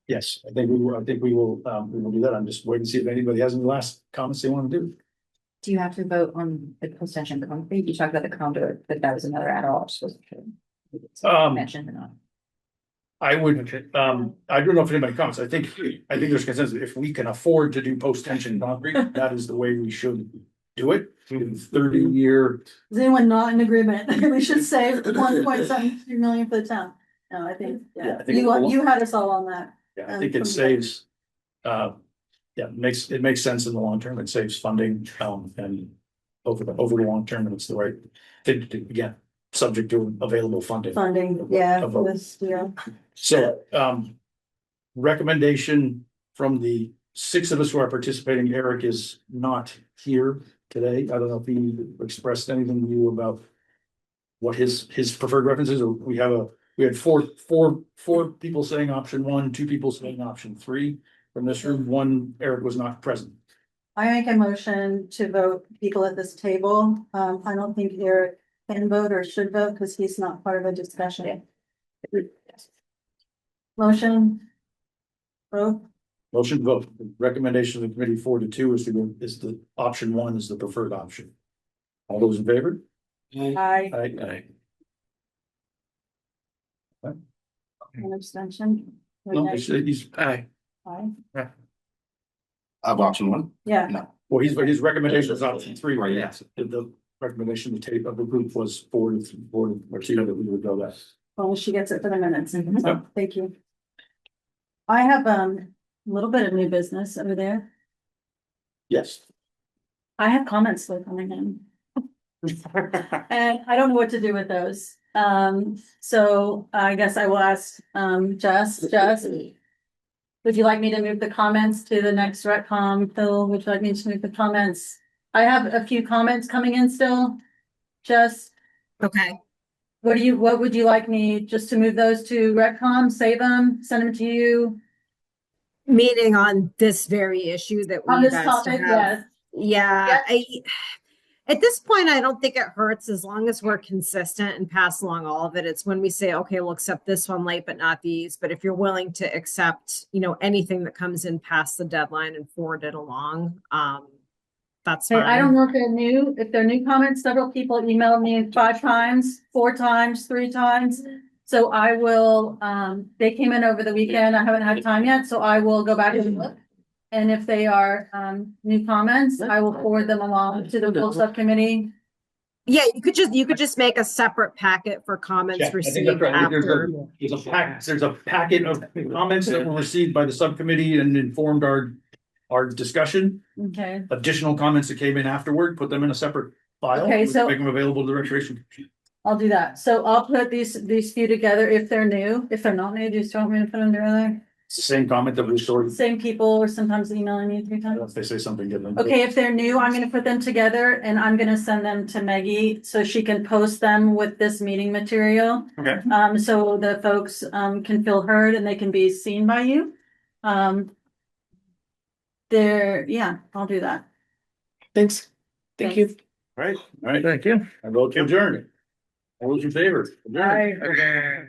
Yes, I think we will do that. I'm just waiting to see if anybody has any last comments they want to do. Do you have to vote on the post-tension concrete? You talked about the conduit, but that was another add-on. Mentioned or not. I would, I don't know if anybody comments. I think there's consensus. If we can afford to do post-tension concrete, that is the way we should do it. 30-year. Is anyone not in agreement? We should save 1.73 million for the town. No, I think, Yeah, I think you had us all on that. Yeah, I think it saves, it makes sense in the long term. It saves funding, and over the long term, it's the right thing to do. Again, subject to available funding. Funding, yeah, A vote. for this, yeah. So, recommendation from the 6 of us who are participating, Eric is not here today. I don't know if he expressed anything to you about what his preferred references, or we had four people saying option 1, 2 people saying option 3 from this room. 1, Eric was not present. I make a motion to vote people at this table. I don't think Eric can vote or should vote because he's not part of the discussion. Motion. Vote. Motion to vote. The recommendation of the committee 4-2 is the option 1 is the preferred option. All those in favor? Aye. Aye. An abstention. No, he's, Aye. Aye. Of option 1? Yeah, No. well, his recommendation is option 3 right now. Yes. The recommendation of the group was 4-2 that we would go that. well, she gets it for the minutes. Yep. Thank you. I have a little bit of new business over there. Yes. I have comments still coming in. And I don't know what to do with those. So I guess I will ask, Jess, would you like me to move the comments to the next retcom? Phil, would you like me to move the comments? I have a few comments coming in still. Jess, Okay. what would you like me just to move those to retcom, save them, send them to you? Meeting on this very issue that On we this guys topic, have. yes. Yeah, at this point, I don't think it hurts as long as we're consistent and pass along all of it. It's when we say, okay, we'll accept this one late, but not these. But if you're willing to accept, anything that comes in past the deadline and forward it along, that's Hey, fine. I don't know if they're new comments. Several people emailed me 5 times, 4 times, 3 times. So I will, they came in over the weekend. I haven't had time yet, so I will go back and look. And if they are, new comments, I will forward them along to the full subcommittee. Yeah, you could just make a separate packet for comments Yeah, I think received that's right. after. There's a packet of comments that were received by the subcommittee and informed our discussion. Okay, Additional comments that came in afterward, put them in a separate file. Okay, so- Make them available to the Recreation Commission. I'll do that. So I'll put these few together if they're new. If they're not new, do you still want me to put them together? It's the same comment that we stored. Same people or sometimes emailing me 3 times. If they say something different. Okay, if they're new, I'm gonna put them together and I'm gonna send them to Maggie so she can post them with this meeting material. Okay. So the folks, can feel heard and they can be seen by you. Yeah, I'll do that. Thanks. Thank you. All right. Thank you. I vote to adjourn. All those in favor? Adjourn. Bye. Okay.